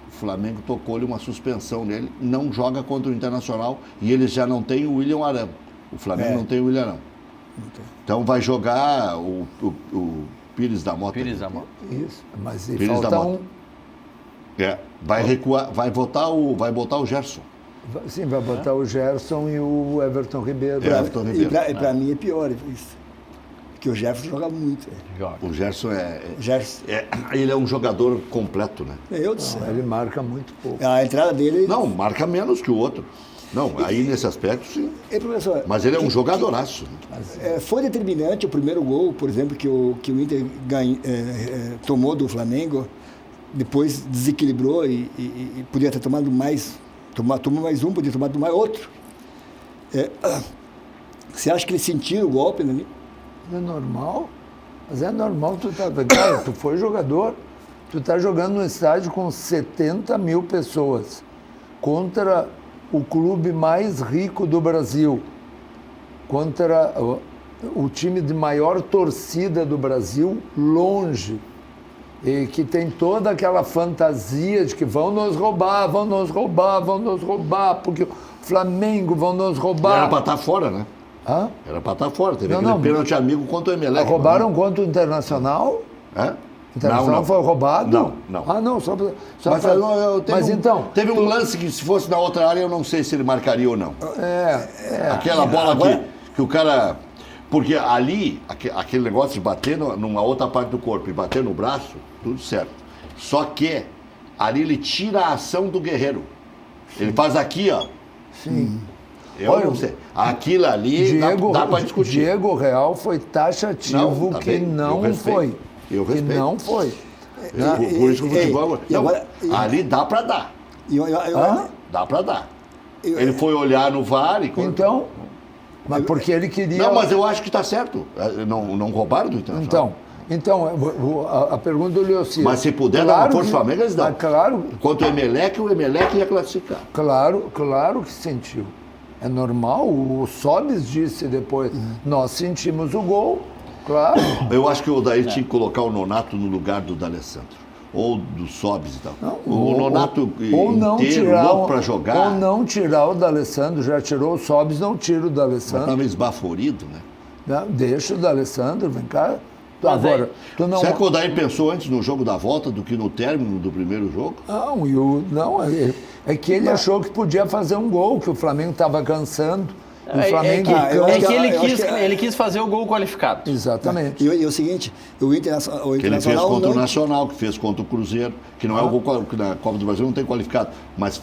o Flamengo tocou-lhe uma suspensão nele, não joga contra o Internacional e eles já não têm o William Arão. O Flamengo não tem o William Arão. Então vai jogar o Pires da Mota. Pires da Mota. Isso, mas Pires falta da um... Mota. Vai recuar, vai botar o Gerson. Sim, vai botar o Gerson e o Everton Ribeiro. Everton Ribeiro. E para mim é pior isso. Porque o Jefferson joga muito. O Gerson Gerson. ele é um jogador completo, né? Meu Deus do céu. Ele marca muito pouco. A entrada dele... Não, marca menos que o outro. Não, aí nesse aspecto sim. Professor, Mas ele é um jogadoraço. foi determinante o primeiro gol, por exemplo, que o Inter tomou do Flamengo, depois desequilibrou e podia ter tomado mais, tomou mais um, podia ter tomado mais outro. Você acha que ele sentiu o golpe ali? É normal, mas é normal. Cara, tu foi jogador, tu tá jogando no estádio com 70 mil pessoas contra o clube mais rico do Brasil, contra o time de maior torcida do Brasil, longe, e que tem toda aquela fantasia de que vão nos roubar, porque o Flamengo vão nos roubar. Era para estar fora, né? Hã? Era para estar fora. Teve Não, aquele pênalti amigo contra o Emelec. Roubaram contra o Internacional? É? O Internacional foi roubado? Não. Ah, não, só Mas então... Teve um lance que, se fosse na outra área, eu não sei se ele marcaria ou não. Aquela bola que o cara... Porque ali, aquele negócio de bater numa outra parte do corpo e bater no braço, tudo certo. Só que ali ele tira a ação do guerreiro. Ele faz aqui, ó. Sim. Eu não sei. Aquilo ali dá para discutir. Diego Real foi taxativo que não foi. Eu respeito. Que não foi. Por isso que o futebol... ali dá para dar. Dá para dar. Ele foi olhar no VAR e... Então... Mas porque ele queria... Não, mas eu acho que está certo. Não roubaram do Internacional. Então a pergunta do Leocir... Mas se puder dar uma força ao Flamengo, eles dão. Claro. Quanto o Emelec ia classificar. Claro que sentiu. É normal, o Sobis disse depois, nós sentimos o gol, claro. Eu acho que o Odair tinha que colocar o Nonato no lugar do D'Alessandro. Ou do Sobis e tal. Não, o Nonato ou não inteiro, louco para jogar. Ou não tirar o D'Alessandro, já tirou o Sobis, não tira o D'Alessandro. Estava esbaforido, né? Não, deixa o D'Alessandro, vem cá. Mas agora, tu não... Será que o Odair pensou antes no jogo da volta do que no término do primeiro jogo? Não, é que ele achou que podia fazer um gol, que o Flamengo estava cansando. Ele quis fazer o gol qualificado. Exatamente. E o seguinte, o Internacional... Que ele fez contra o Nacional, que fez contra o Cruzeiro, que não é o gol que na Copa do Brasil não tem qualificado, mas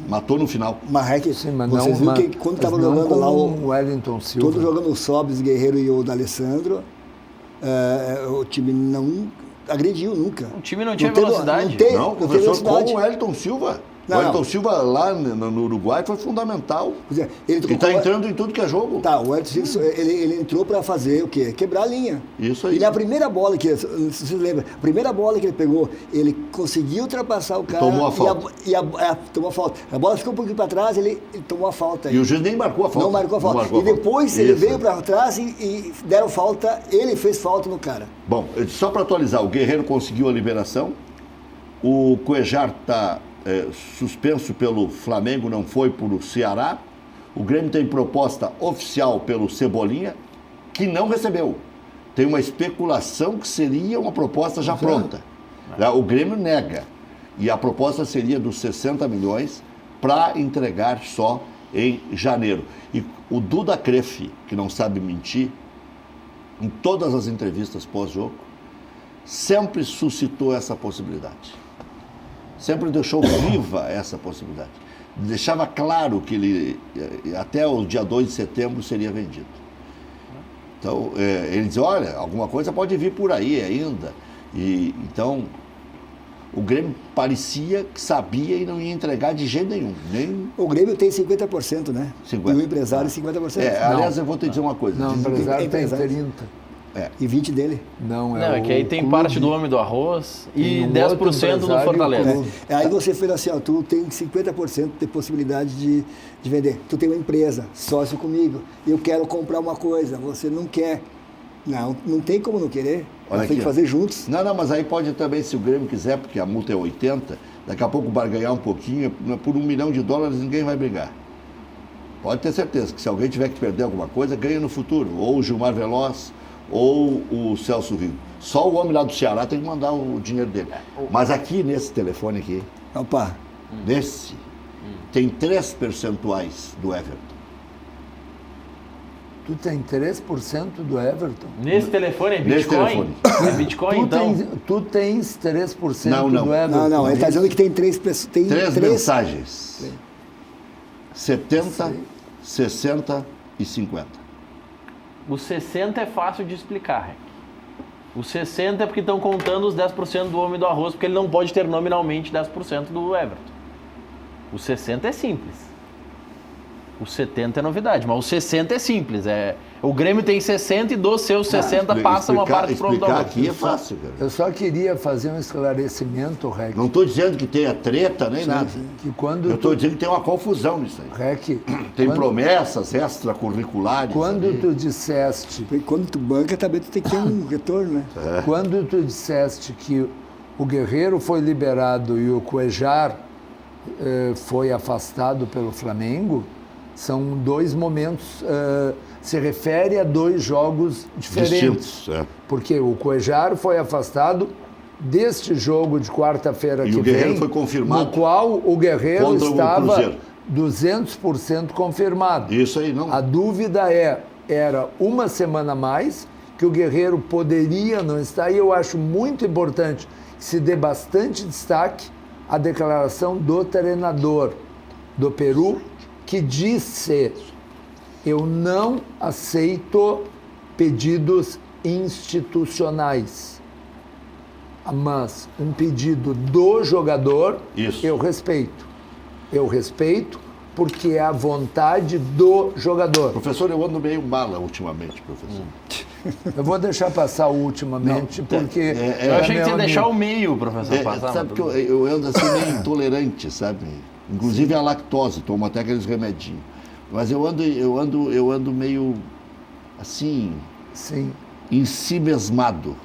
matou no final. Sim, mas vocês viram que quando estava jogando lá o Wellington Silva, todos jogando o Sobis, Guerreiro e o D'Alessandro, o time não agrediu nunca. O time não tinha velocidade. Não, começou com o Wellington Silva. O Wellington Silva lá no Uruguai foi fundamental. Ele está entrando em tudo que é jogo. Tá, o Wellington Silva, ele entrou para fazer o quê? Quebrar a linha. Isso aí. E na primeira bola, se você lembra, a primeira bola que ele pegou, ele conseguiu ultrapassar o cara. Tomou a falta. Tomou a falta. A bola ficou um pouquinho para trás, ele tomou a falta. E o juiz nem marcou a falta. Não marcou a falta. E depois ele veio para trás e deram falta, ele fez falta no cara. Bom, só para atualizar, o Guerreiro conseguiu a liberação, o Cuejar está... suspenso pelo Flamengo, não foi por Ceará. O Grêmio tem proposta oficial pelo Cebolinha, que não recebeu. Tem uma especulação que seria uma proposta já pronta. O Grêmio nega. E a proposta seria dos 60 milhões para entregar só em janeiro. E o Duda Crefe, que não sabe mentir, em todas as entrevistas pós-jogo, sempre suscitou essa possibilidade. Sempre deixou viva essa possibilidade. Deixava claro que ele, até o dia 2 de setembro, seria vendido. Então, ele dizia, olha, alguma coisa pode vir por aí ainda. Então, o Grêmio parecia que sabia e não ia entregar de jeito nenhum. O Grêmio tem 50%, né? 50%. E o empresário 50%. Aliás, eu vou te dizer uma coisa. Não, o empresário tem 30%. E 20 dele. Não, é que aí tem parte do homem do arroz e 10% do Fortaleza. Aí você fez assim, ó, tu tem 50% de possibilidade de vender. Tu tem uma empresa, sócio comigo, eu quero comprar uma coisa, você não quer. Não tem como não querer. Olha Nós tem que ó. fazer juntos. Não, mas aí pode também, se o Grêmio quiser, porque a multa é 80, daqui a pouco vai ganhar um pouquinho, por $1 milhão ninguém vai brigar. Pode ter certeza que se alguém tiver que perder alguma coisa, ganha no futuro. Ou o Gilmar Veloz, ou o Celso Rigo. Só o homem lá do Ceará tem que mandar o dinheiro dele. Mas aqui, nesse telefone aqui, Opa, nesse, tem 3 percentuais do Everton. Tu tem 3% do Everton? Nesse telefone é Nesse Bitcoin? telefone. É Bitcoin, então? Tu tens 3% Não, não. do Everton? não, ele está dizendo que tem 3 pessoas. Tem 3 três. mensagens. 70, 60 e 50. O 60 é fácil de explicar, Rec. O 60 é porque estão contando os 10% do homem do arroz, porque ele não pode ter nominalmente 10% do Everton. O 60 é simples. O 70 é novidade, mas o 60 é simples. O Grêmio tem 60 e dos seus 60 passa uma parte para o homem do Explicar arroz. aqui é fácil, cara. Eu só queria fazer um esclarecimento, Rec. Não estou dizendo que tenha treta nem nada. Que quando Eu estou dizendo que tem uma confusão nisso aí. Rec, Tem quando, promessas extracurriculares. quando ali. tu disseste, Porque quando tu banca, também tu tem que ter um retorno, né? quando tu disseste que o Guerreiro foi liberado e o Cuejar foi afastado pelo Flamengo, são 2 momentos, se refere a 2 jogos diferentes. Distintos. Porque o Cuejar foi afastado deste jogo de quarta-feira E que o Guerreiro vem, foi confirmado no qual o Guerreiro contra o estava Cruzeiro. 200% confirmado. Isso aí não. A dúvida era uma semana a mais, que o Guerreiro poderia não estar, e eu acho muito importante que se dê bastante destaque à declaração do treinador do Peru, que disse: eu não aceito pedidos institucionais, mas um pedido do jogador, Isso. eu respeito. Eu respeito porque é a vontade do jogador. Professor, eu ando meio mala ultimamente, professor. Eu vou deixar passar o ultimamente, Não, porque... Eu achei que você ia meu deixar o amigo. meio, professor, passar. Sabe que eu ando assim meio intolerante, sabe? Inclusive a lactose, tomo até aqueles remedinhos. Mas eu ando meio assim, Sim. em si mesmado.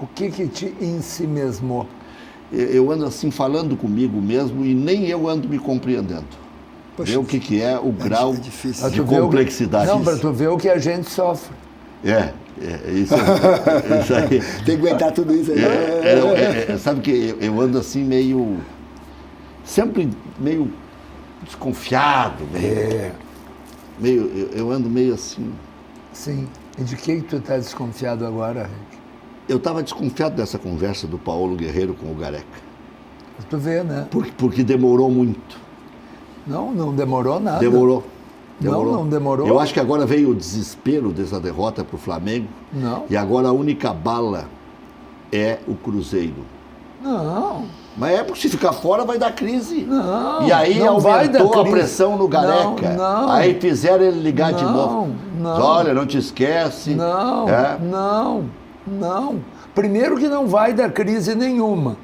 O que te ensimesmou? Eu ando assim falando comigo mesmo e nem eu ando me compreendendo. Poxa, Vê o que é o grau difícil. Pra de tu ver complexidade. Não, para tu ver o que a gente sofre. É isso aí. Tem que aguentar tudo isso aí. Sabe que eu ando assim meio... Sempre meio desconfiado. Eu ando meio assim... Sim. E de que tu tá desconfiado agora, Rick? Eu estava desconfiado dessa conversa do Paulo Guerreiro com o Gareca. Tu vê, né? Porque demorou muito. Não demorou nada. Demorou. Não demorou. Eu acho que agora veio o desespero dessa derrota para o Flamengo. Não. E agora a única bala é o Cruzeiro. Não. Mas é porque se ficar fora vai dar crise. Não, E aí não vai dar aumentou a crise. pressão no Gareca. Não. Aí fizeram ele ligar de novo. Não. Olha, não te esquece. Não, É. não. Primeiro que não vai dar crise nenhuma.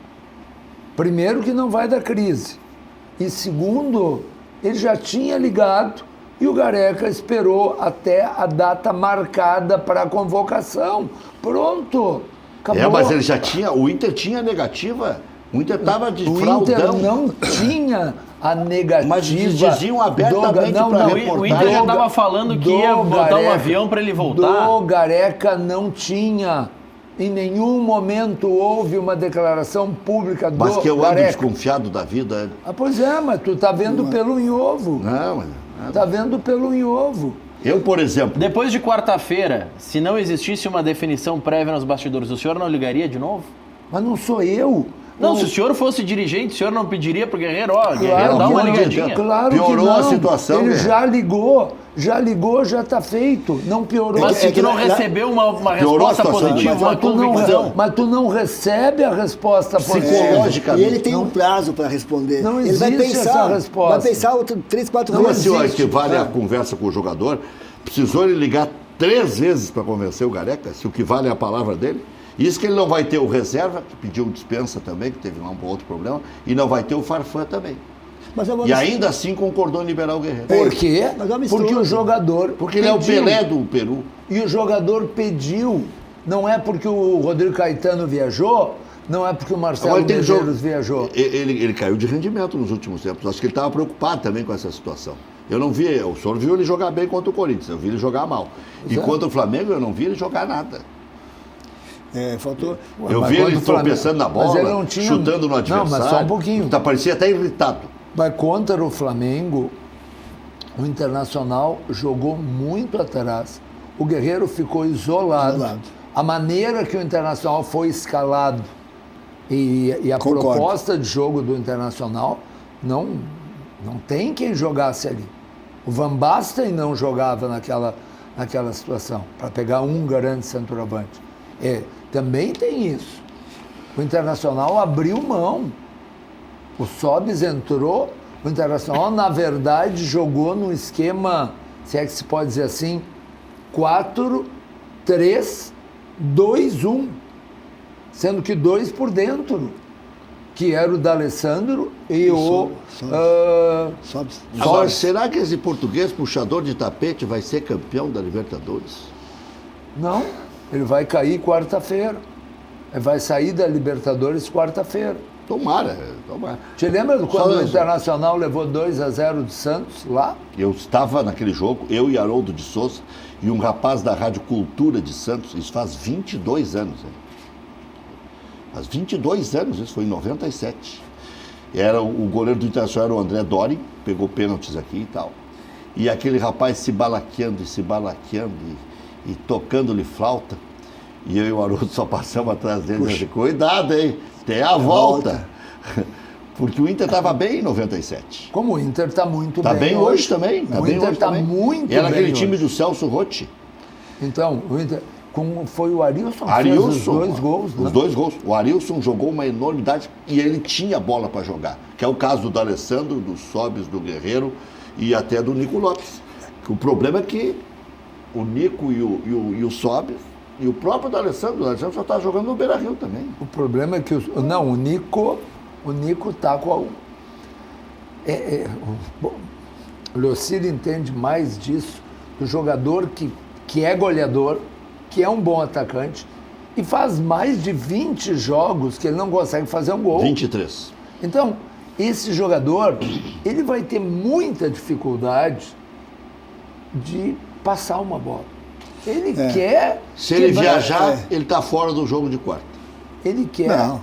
E segundo, ele já tinha ligado e o Gareca esperou até a data marcada para a convocação. Pronto, acabou. Mas ele já tinha, o Inter tinha negativa. O Inter estava de O fraldão. Inter não tinha a negativa. Mas diziam abertamente pra O Inter já estava falando que ia botar um avião para ele voltar. Do Gareca não tinha. Em nenhum momento houve uma declaração pública do Mas que eu ando Gareca. desconfiado da vida. Pois é, mas tu tá vendo pelo em ovo. Não, Tá vendo pelo em ovo. eu, por exemplo, Depois de quarta-feira, se não existisse uma definição prévia nos bastidores, o senhor não ligaria de novo? Mas não sou eu. Não, se o senhor fosse dirigente, o senhor não pediria pro Guerreiro, Guerreiro, Claro dá que uma não. ligadinha. Claro Piorou que não. a situação, Ele né? já ligou, já tá feito. Não piorou. Mas se É que tu não lá- recebeu uma Piorou a resposta situação, positiva, mas uma tu não, convicção. mas tu não recebe a resposta positiva. Psicológica. E ele tem um prazo para responder. Não ele vai existe pensar, essa resposta. Vai pensar 3, 4 não, mas vezes. se eu acho que vale a É. conversa com o jogador, precisou ele ligar 3 vezes para convencer o Gareca, se o que vale é a palavra dele. Isso que ele não vai ter o reserva, que pediu dispensa também, que teve lá um outro problema, e não vai ter o Farfã também. Mas eu vou E ainda assim concordou em liberar o Guerreiro. Por quê? Mas é um absurdo. Porque o jogador Porque ele é o pediu. Pelé do Peru. E o jogador pediu Não é porque o Rodrigo Caetano viajou, não é porque o Marcelo Agora, tem Medeiros viajou. Ele caiu de rendimento nos últimos tempos. Acho que ele estava preocupado também com essa situação. Eu não vi, o senhor viu ele jogar bem contra o Corinthians, eu vi ele jogar mal. E contra o Flamengo eu não vi ele jogar nada. Faltou. Eu vi ele tropeçando na bola, chutando no adversário. Não, mas só um pouquinho. Parecia até irritado. Mas contra o Flamengo, o Internacional jogou muito atrás. O Guerreiro ficou isolado. A maneira que o Internacional foi escalado e a proposta de jogo do Internacional, não tem quem jogasse ali. O Van Basten não jogava naquela situação, para pegar um grande centroavante. Também tem isso. O Internacional abriu mão. O Sobis entrou, o Internacional, na verdade, jogou no esquema, se é que se pode dizer assim, 4-3-2-1, sendo que 2 por dentro, que era o D'Alessandro e o Sobis. Agora, será que esse português puxador de tapete vai ser campeão da Libertadores? Não, ele vai cair quarta-feira. Ele vai sair da Libertadores quarta-feira. Tomara. Te lembra quando o Internacional levou 2-0 do Santos lá? Eu estava naquele jogo, eu e Haroldo de Souza, e um rapaz da Rádio Cultura de Santos, isso faz 22 anos. Hein? Faz 22 anos, isso foi em 97. O goleiro do Internacional era o André Doria, pegou pênaltis aqui e tal. E aquele rapaz se balaqueando e tocando-lhe flauta. E eu e o Haroldo só passamos atrás dele e disse, cuidado, hein? Tem a volta. Porque o Inter estava bem em 97. Como o Inter está muito bem. Está bem hoje também. O Inter está muito bem. Era aquele time do Celso Rotti. Então, o Inter, como foi o Arilson que Arilson, fez os 2 gols. Os 2 gols. O Arilson jogou uma enormidade e ele tinha bola para jogar. Que é o caso do D'Alessandro, do Sobis, do Guerreiro e até do Nico Lopes. O problema é que o Nico e o Sobis e o próprio D'Alessandro só está jogando no Beira-Rio também. O problema é que o Nico está com o Leocir entende mais disso, o jogador que é goleador, que é um bom atacante e faz mais de 20 jogos que ele não consegue fazer um gol. 23. Então, esse jogador, ele vai ter muita dificuldade de passar uma bola. Ele quer... Se ele viajar, ele está fora do jogo de quarta. Ele quer... Não.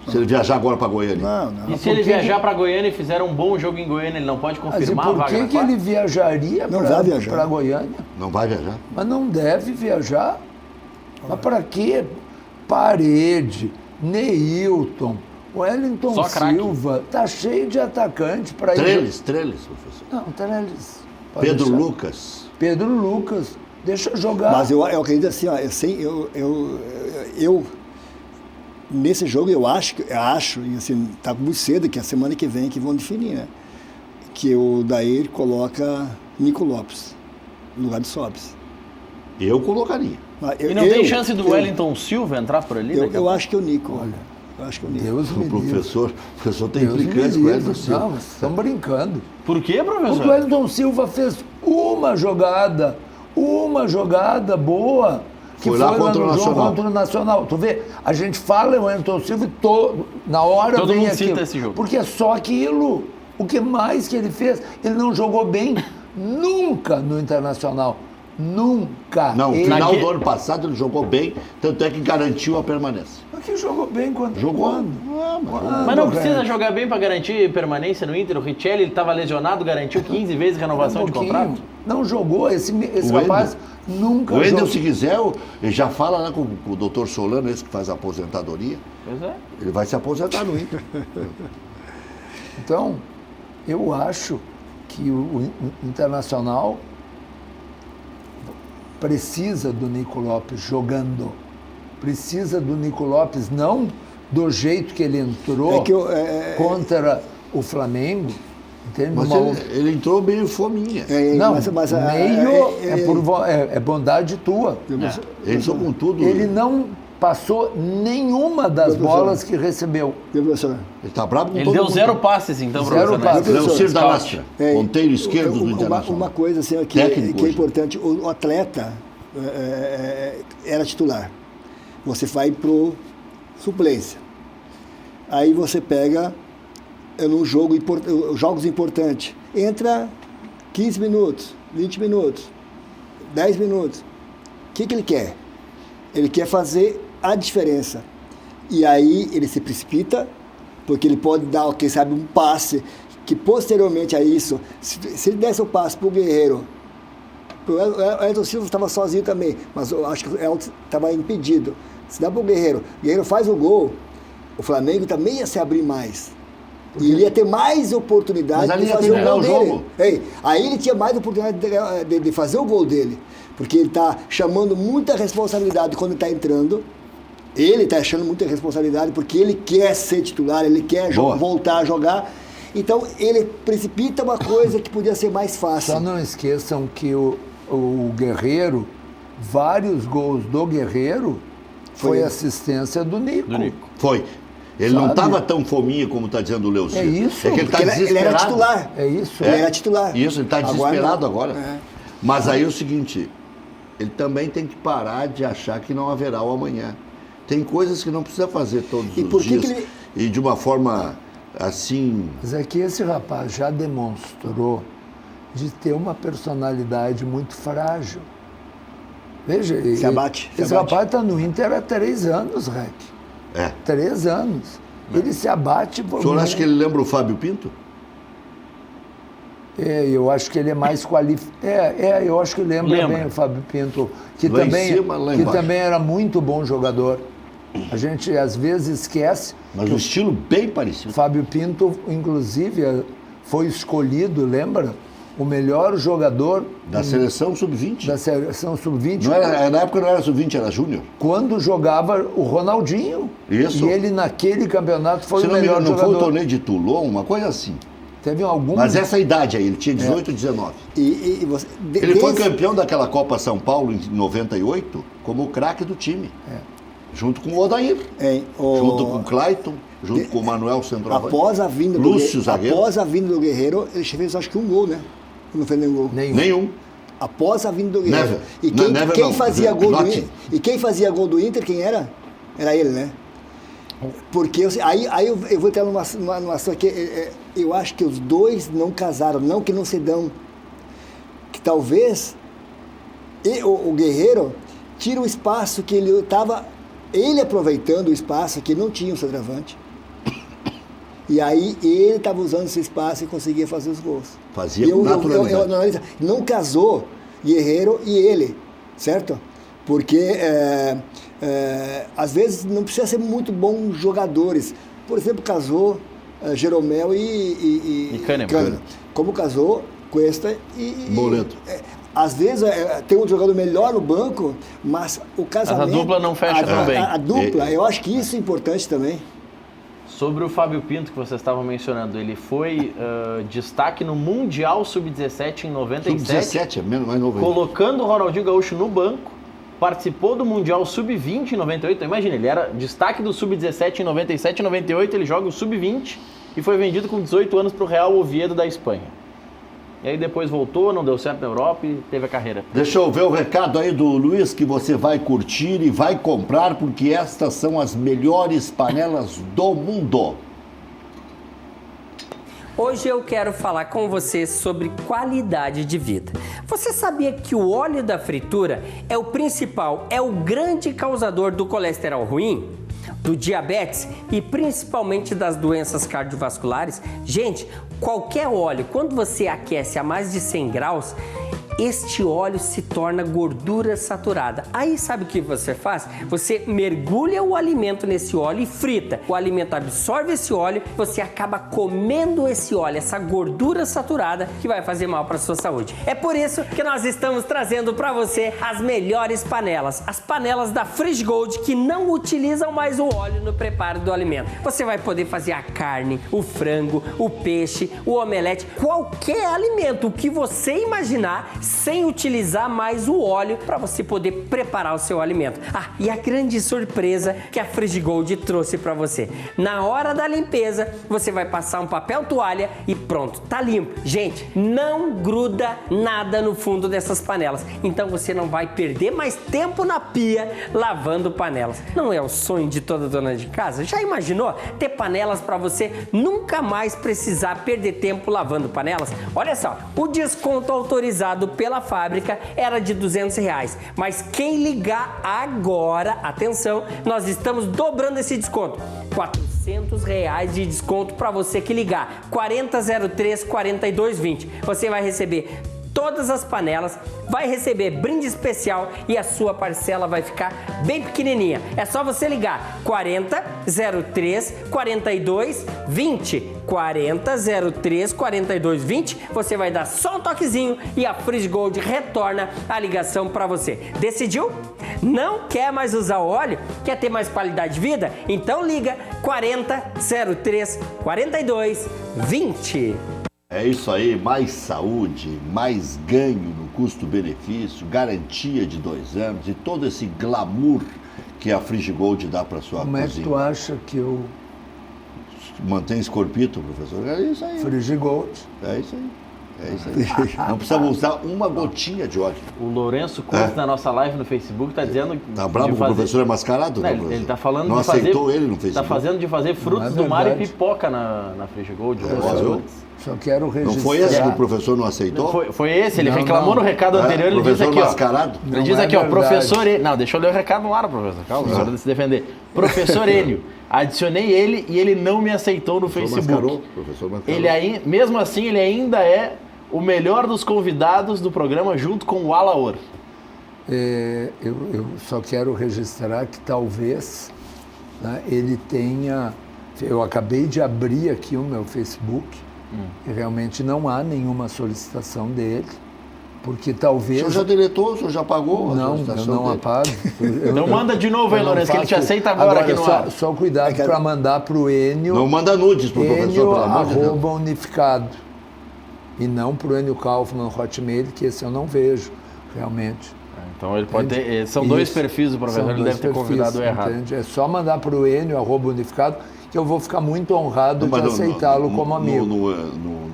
Se ele viajar agora para Goiânia. Não. E se ele viajar para Goiânia e fizer um bom jogo em Goiânia, ele não pode confirmar a vaga na quarta? Por que ele viajaria para Goiânia? Não vai viajar? Mas não deve viajar. Mas para quê? Parede, Neilton, Wellington Silva, tá cheio de atacante para ir. Trellis, professor. Não, Trellis. Pedro Lucas. Lucas, deixa jogar. Mas eu acredito assim, ó, eu nesse jogo eu acho, e assim, tá muito cedo, que é a semana que vem que vão definir, né? Que o Dair coloca Nico Lopes no lugar de Sobis. Eu colocaria. E não tem chance do Wellington Silva entrar por ali? Eu acho que é o Nico. Olha, eu acho que é o Nico. Deus me livre. O professor tem implicância com o Wellington Silva. Não, estão brincando. Por quê, professor? Porque o Wellington Silva fez uma jogada boa. Que foi lá contra o no jogo Nacional. Contra o Nacional. Tu vê, a gente fala o Wellington Silva e na hora todo vem mundo aquilo. cita esse jogo. Porque é só aquilo. O que mais que ele fez? Ele não jogou bem nunca no Internacional. Nunca. Não, no final do ano passado ele jogou bem, tanto é que garantiu a permanência. Mas que jogou bem quando? Jogou. Mas não precisa jogar bem para garantir permanência no Inter. O Richelli estava lesionado, garantiu 15 vezes renovação de contrato. Não jogou. Esse rapaz nunca jogou. O Wendel, se quiser, ele já fala lá com o doutor Solano, esse que faz a aposentadoria. Pois é. Ele vai se aposentar no Inter. Então, eu acho que o Internacional precisa do Nico Lopes jogando. Precisa do Nico Lopes, não do jeito que ele entrou contra o Flamengo. Entende? Mas ele entrou meio fominha. Não, é bondade tua. Ele entrou com tudo. Ele não passou nenhuma das bolas que recebeu. Ele está bravo com ele todo deu mundo. 0 passes, então, Zero passes. Leocir da Lastra, ponteiro esquerdo do Internacional. Uma coisa assim, que é importante, o atleta era titular. você vai pro suplência. Aí você pega num jogos importantes. Entra 15 minutos, 20 minutos, 10 minutos. O que ele quer? Ele quer fazer a diferença. E aí ele se precipita, porque ele pode dar, quem sabe, um passe que posteriormente a isso, se ele desse o passe para o Guerreiro, o Elton Silva estava sozinho também, mas eu acho que o Elton estava impedido. Se dá para o Guerreiro faz o gol, o Flamengo também ia se abrir mais. E ele ia ter mais oportunidade de fazer o gol dele. Aí ele tinha mais oportunidade de fazer o gol dele. Porque ele está chamando muita responsabilidade quando está entrando. Ele está achando muita responsabilidade porque ele quer ser titular, ele quer voltar a jogar. Então ele precipita uma coisa que podia ser mais fácil. Só não esqueçam que o Guerreiro, vários gols do Guerreiro, foi assistência do Nico. Foi. Ele não estava tão fominha como está dizendo o Leocir. É isso. É que ele está desesperado. Ele era titular. É isso. Ele era titular. Isso, ele está desesperado agora. É. Mas aí é o seguinte, ele também tem que parar de achar que não haverá o amanhã. Tem coisas que não precisa fazer todos os dias. E de uma forma assim... Mas é que esse rapaz já demonstrou de ter uma personalidade muito frágil. Veja, esse rapaz está no Inter há 3 anos, Rec. 3 anos. Ele se abate... O senhor acha que ele lembra o Fábio Pinto? Eu acho que ele é mais qualificado. Eu acho que lembra bem o Fábio Pinto, que também era muito bom jogador. A gente às vezes esquece. Mas um estilo bem parecido. Fábio Pinto, inclusive, foi escolhido, lembra? O melhor jogador da seleção sub-20. Da seleção sub-20. Na época não era sub-20, era júnior. Quando jogava o Ronaldinho. Isso. E ele naquele campeonato foi o melhor jogador. Não foi o torneio de Toulon, uma coisa assim. Teve algum... Mas essa idade aí, ele tinha 18, 19. Ele foi campeão daquela Copa São Paulo em 98 como o craque do time. Junto com o Odair. Junto com o Clayton, junto com o Manuel centroavante. Após a vinda do Guerreiro, ele fez acho que um gol, né? Não fez nenhum gol. Nenhum. Após a vinda do Guerreiro. Never. E quem fazia gol do Inter, quem era? Era ele, né? Porque aí eu vou entrar numa situação que eu acho que os dois não casaram, não que não se dão. Que talvez o Guerreiro tira o espaço que ele estava, ele aproveitando o espaço que não tinha o centroavante. E aí ele estava usando esse espaço e conseguia fazer os gols. Fazia com naturalidade. Não casou Guerreiro e ele, certo? Porque às vezes não precisa ser muito bons jogadores. Por exemplo, casou Jeromel e Kahneman. Como casou Cuesta e Moleto. Às vezes tem um jogador melhor no banco, mas o casamento... Mas a dupla não fecha tão bem. A dupla, eu acho que isso é importante também. Sobre o Fábio Pinto, que vocês estavam mencionando, ele foi destaque no Mundial Sub-17 em 97. Sub-17, é menos mais novo. Colocando o Ronaldinho Gaúcho no banco, participou do Mundial Sub-20 em 98. Então, imagina, ele era destaque do Sub-17 em 97 e 98, ele joga o Sub-20 e foi vendido com 18 anos para o Real Oviedo da Espanha. E aí depois voltou, não deu certo na Europa e teve a carreira. Deixa eu ver o recado aí do Luiz que você vai curtir e vai comprar, porque estas são as melhores panelas do mundo. Hoje eu quero falar com você sobre qualidade de vida. Você sabia que o óleo da fritura é o principal, é o grande causador do colesterol ruim? Do diabetes e principalmente das doenças cardiovasculares? Gente, qualquer óleo, quando você aquece a mais de 100 graus, este óleo se torna gordura saturada. Aí sabe o que você faz? Você mergulha o alimento nesse óleo e frita. O alimento absorve esse óleo, você acaba comendo esse óleo, essa gordura saturada que vai fazer mal para a sua saúde. É por isso que nós estamos trazendo para você as melhores panelas. As panelas da Friggold que não utilizam mais o óleo no preparo do alimento. Você vai poder fazer a carne, o frango, o peixe, o omelete, qualquer alimento, o que você imaginar, sem utilizar mais o óleo para você poder preparar o seu alimento. Ah, e a grande surpresa que a Frigigold trouxe para você. Na hora da limpeza, você vai passar um papel toalha e pronto, tá limpo. Gente, não gruda nada no fundo dessas panelas. Então você não vai perder mais tempo na pia lavando panelas. Não é o sonho de toda dona de casa? Já imaginou ter panelas para você nunca mais precisar perder tempo lavando panelas? Olha só, o desconto autorizado pela fábrica era de R$200, mas quem ligar agora, atenção, nós estamos dobrando esse desconto. R$400 de desconto para você que ligar 4003-4220. Você vai receber todas as panelas, vai receber brinde especial e a sua parcela vai ficar bem pequenininha. É só você ligar 4003-4220. 4003-4220. Você vai dar só um toquezinho e a Frigigold retorna a ligação para você. Decidiu? Não quer mais usar o óleo? Quer ter mais qualidade de vida? Então liga 4003-4220. É isso aí, mais saúde, mais ganho no custo-benefício, garantia de 2 anos e todo esse glamour que a Frigigold dá para sua Como cozinha. é que tu acha que eu... Mantém escorpito, professor? É isso aí. Frigigold. É isso aí. É isso aí. Não precisamos usar uma gotinha de óleo. O Lourenço Costa, na nossa live no Facebook, está dizendo... Tá bravo com o professor é mascarado? Não, Professor? ele está falando não de fazer... aceitou ele no Facebook? Está fazendo de fazer frutos do mar e pipoca na Frigigold. Só quero registrar. Não foi esse que o professor não aceitou? Foi esse, ele Não, reclamou não. no recado anterior, ele diz professor aqui, ó. mascarado? Ele Não diz é aqui, ó, verdade. professor... Não, deixa eu ler o recado no ar, professor. Calma, o senhor se defender. Professor Enio, adicionei ele e ele não me aceitou no Facebook. Professor mascarou. Mesmo assim, ele ainda é o melhor dos convidados do programa, junto com o Alaor. Eu só quero registrar que talvez, né, ele tenha... Eu acabei de abrir aqui o meu Facebook e realmente não há nenhuma solicitação dele, porque talvez... O senhor já deletou, o senhor já pagou a Não, eu solicitação não dele? apago. Então manda de novo aí, eu não Lourenço, que ele te faço- aceita agora aqui no ar. Só cuidado para mandar para o Enio... Não manda nudes pro professor, pelo amor de Deus. @, unificado. E não para o Enio Kaufmann Hotmail, que esse eu não vejo, realmente. Então ele pode ter... São dois Isso. perfis do professor, São ele dois deve ter perfis, convidado errado. entende? É só mandar para o Enio, @unificado, que eu vou ficar muito honrado de Mas aceitá-lo como amigo. No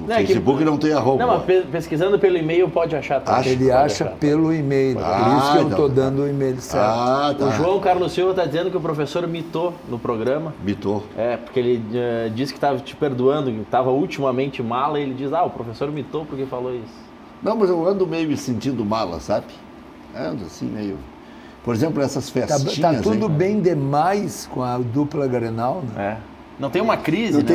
Não, é que- Facebook não tem arroba. Não, mas pesquisando pelo e-mail pode achar também. Acha? Ele Pode acha achar. pelo e-mail, por isso que eu estou então. dando o e-mail certo. Ah, tá. O João Carlos Silva está dizendo que o professor mitou no programa. Mitou. Porque ele disse que estava te perdoando, que estava ultimamente mala, e ele diz, o professor mitou porque falou isso. Não, mas eu ando meio me sentindo mala, sabe? Ando assim meio... Por exemplo, essas festinhas... Tá tudo hein? bem demais com a dupla Grenal, né? Não tem uma crise, Não né?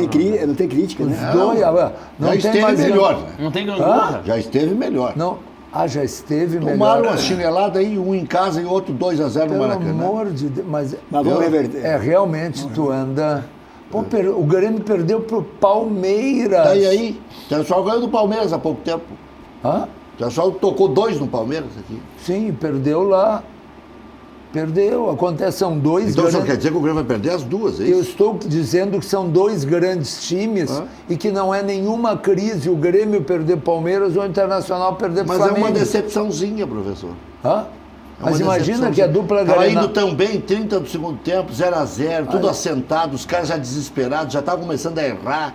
tem crítica, né? Os dois, não Já tem esteve mais melhor, né? Não tem gangorra. Já esteve melhor. Não, já esteve melhor. Tomaram uma chinelada aí, um em casa e outro 2-0 no Pelo Maracanã. amor de Deus, mas vamos reverter. Realmente tu anda... Pô, o Grêmio perdeu pro Palmeiras. Tá aí. O pessoal ganhou do Palmeiras há pouco tempo. Hã? O pessoal tocou 2 no Palmeiras aqui. Sim, perdeu lá. Perdeu. Acontece, são dois Então o senhor grandes... quer dizer que o Grêmio vai perder as duas, é Eu isso? estou dizendo que são dois grandes times e que não é nenhuma crise o Grêmio perder Palmeiras ou o Internacional perder Mas Flamengo. é uma decepçãozinha, professor. Hã? É uma Mas imagina decepçãozinha. que a dupla Tava Grenal... indo tão bem, 30 do segundo tempo, 0-0, tudo assentado, os caras já desesperados, já estavam começando a errar.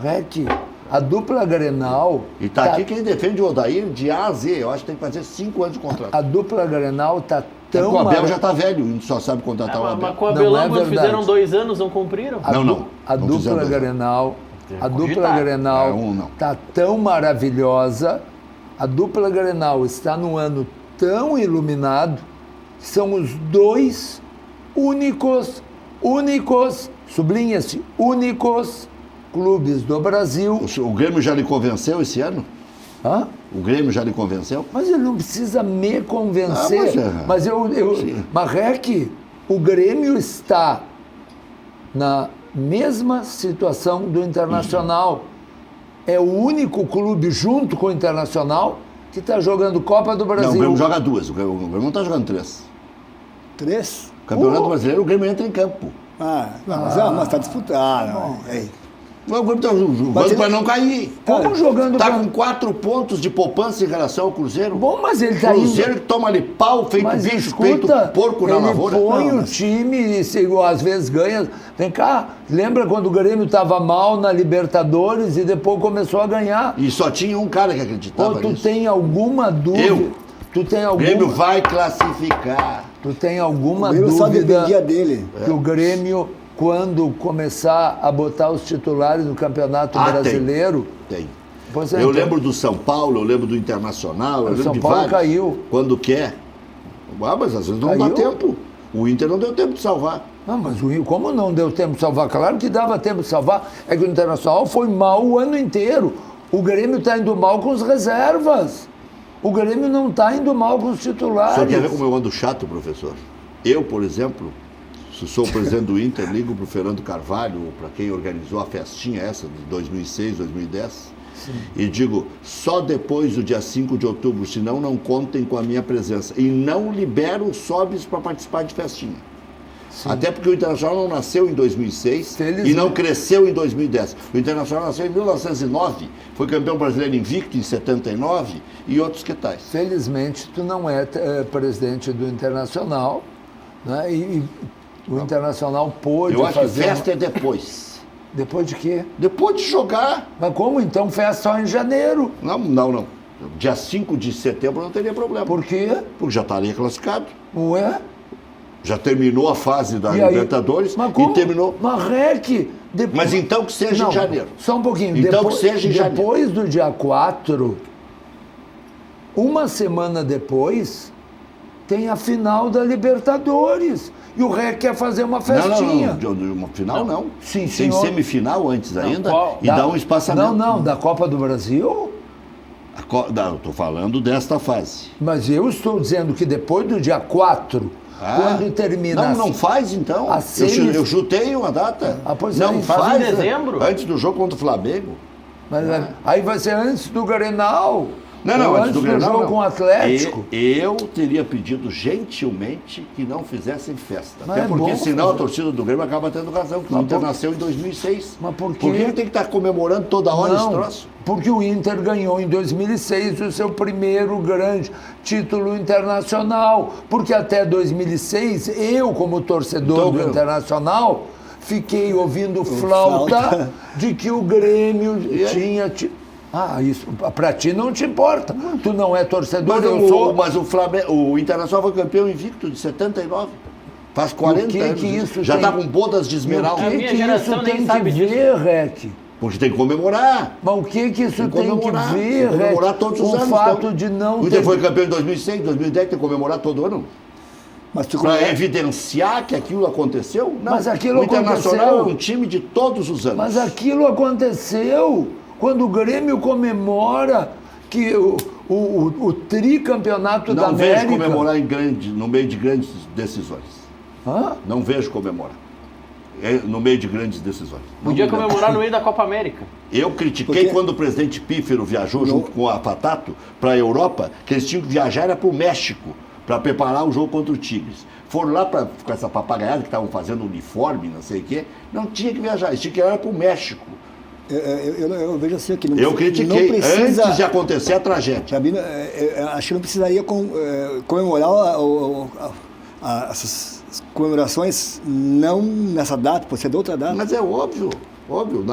Rec, a dupla Grenal... E tá aqui quem defende o Odair de A a Z. Eu acho que tem que fazer 5 anos de contrato. A dupla Grenal tá É tão... que o Abel mara- já tá velho, a gente só sabe contratar o Abel. Mas com o Não Abelão, é quando verdade. fizeram 2 anos, não cumpriram? A Não dupla fizeram 2 anos. Grenal, a dupla Cogitar. Grenal Não. tá tão maravilhosa, a dupla Grenal está num ano tão iluminado, que são os dois únicos, sublinha-se, únicos clubes do Brasil. O Grêmio já lhe convenceu esse ano? Hã? O Grêmio já lhe convenceu? Mas ele não precisa me convencer. Mas Marrec, o Grêmio está na mesma situação do Internacional. É o único clube, junto com o Internacional, que está jogando Copa do Brasil. Não, o Grêmio joga 2, o Grêmio não está jogando 3. 3? Campeonato Brasileiro, o Grêmio entra em campo. Mas está disputado. O Grêmio está jogando para não cair. Como jogando Está pra- com 4 pontos de poupança em relação ao Cruzeiro. Bom, mas ele tá Cruzeiro indo... que toma ali pau, feito Mas bicho, escuta, feito porco na ele lavoura. põe Não, o mas- time e às vezes ganha. Vem cá, lembra quando o Grêmio estava mal na Libertadores e depois começou a ganhar? E só tinha um cara que Ou acreditava tu nisso. tem alguma dúvida? Eu. Tu tem O Grêmio alguma, vai classificar. tu tem alguma O Grêmio só dúvida dependia dele. que o Grêmio, quando começar a botar os titulares no Campeonato Ah, tem. Brasileiro... Tem. Pois é, Eu então. lembro do São Paulo, eu lembro do Internacional, eu lembro São de Paulo vários. caiu. Quando quer. Ah, mas às vezes não dá Caiu? tempo. O Inter não deu tempo de salvar. Não, mas o Rio, como não deu tempo de salvar? Claro que dava tempo de salvar. É que o Internacional foi mal o ano inteiro. O Grêmio está indo mal com as reservas. O Grêmio não está indo mal com os titulares. Só quer ver como eu ando chato, professor? Eu, por exemplo, se sou o presidente do Inter, ligo para o Fernando Carvalho, para quem organizou a festinha essa de 2006, 2010, e digo, só depois do dia 5 de outubro, senão não contem com a minha presença. E não libero os sobes para participar de festinha. Até porque o Internacional não nasceu em 2006 Felizmente. e não cresceu em 2010. O Internacional nasceu em 1909, foi campeão brasileiro invicto em 79 e outros que tais. Felizmente, tu não é presidente do Internacional, né? E o Internacional pôde Eu acho que fazer... festa é depois. Depois de quê? Depois de jogar. Mas como então festa só em janeiro? Não. Dia 5 de setembro não teria problema. Por quê? Porque já estaria classificado. Ué? Já terminou a fase da E aí? Libertadores Mas como? e terminou. Mas REC... depois- Mas então que seja Não, em janeiro. Só um pouquinho. Então depois, que seja em janeiro. depois do dia 4, uma semana depois, tem a final da Libertadores. E o REC quer fazer uma festinha. Não. Uma final não. Sim, Tem senhor. semifinal antes ainda qual? e dá um espaçamento. Não, da Copa do Brasil. Não, estou falando desta fase. Mas eu estou dizendo que depois do dia 4, quando termina... Não faz então. a semif- Eu chutei uma data. Ah, pois não é, faz em dezembro. Antes do jogo contra o Flamengo. Mas, aí vai ser antes do Grenal. Não, Ou antes do Grenal, jogo não. com o Atlético. Eu teria pedido gentilmente que não fizessem festa. Mas Até é porque bom senão a fazer. torcida do Grêmio acaba tendo razão, que o Mas Inter por- nasceu em 2006. Mas por quê? Por que ele tem que estar comemorando toda hora esse troço? Porque o Inter ganhou em 2006 o seu primeiro grande título internacional. Porque até 2006, eu, como torcedor Então, do meu. Internacional, fiquei ouvindo flauta de que o Grêmio tinha... Ah, isso pra ti não te importa. Tu não é torcedor, eu sou... Mas o Flamengo, o Internacional foi campeão invicto de 79. Faz 40 que anos. que isso já tem- está com bodas de O esmeralda. A que, minha que geração isso nem tem que sabe disso. ver, Rec? Porque tem que comemorar. Mas o que isso tem que Comemorar. ver, Tem que comemorar Rec? todos os O anos. fato então. de não O Inter ter... foi campeão em 2006, 2010, tem que comemorar todo ano. Mas tu Para evidenciar que aquilo aconteceu? Não. Mas aquilo o Internacional aconteceu. é um time de todos os anos. Mas aquilo aconteceu quando o Grêmio comemora que o tricampeonato da Não vejo América... comemorar no meio de grandes decisões. Hã? Não vejo comemorar. No meio de grandes decisões. Não Podia me lembro. comemorar no meio da Copa América. Eu critiquei Porque- quando o presidente Pífero viajou junto com a Fatato para a Europa, que eles tinham que viajar era para o México, para preparar o jogo contra o Tigres. Foram lá com essa papagaiada que estavam fazendo uniforme, não sei o quê. Não tinha que viajar, eles tinham que ir para o México. Eu vejo assim que não, Eu critiquei não precisa, antes de acontecer a tragédia. Pra mim, acho que não precisaria comemorar essas comemorações não nessa data, pode ser de outra data. Mas é óbvio.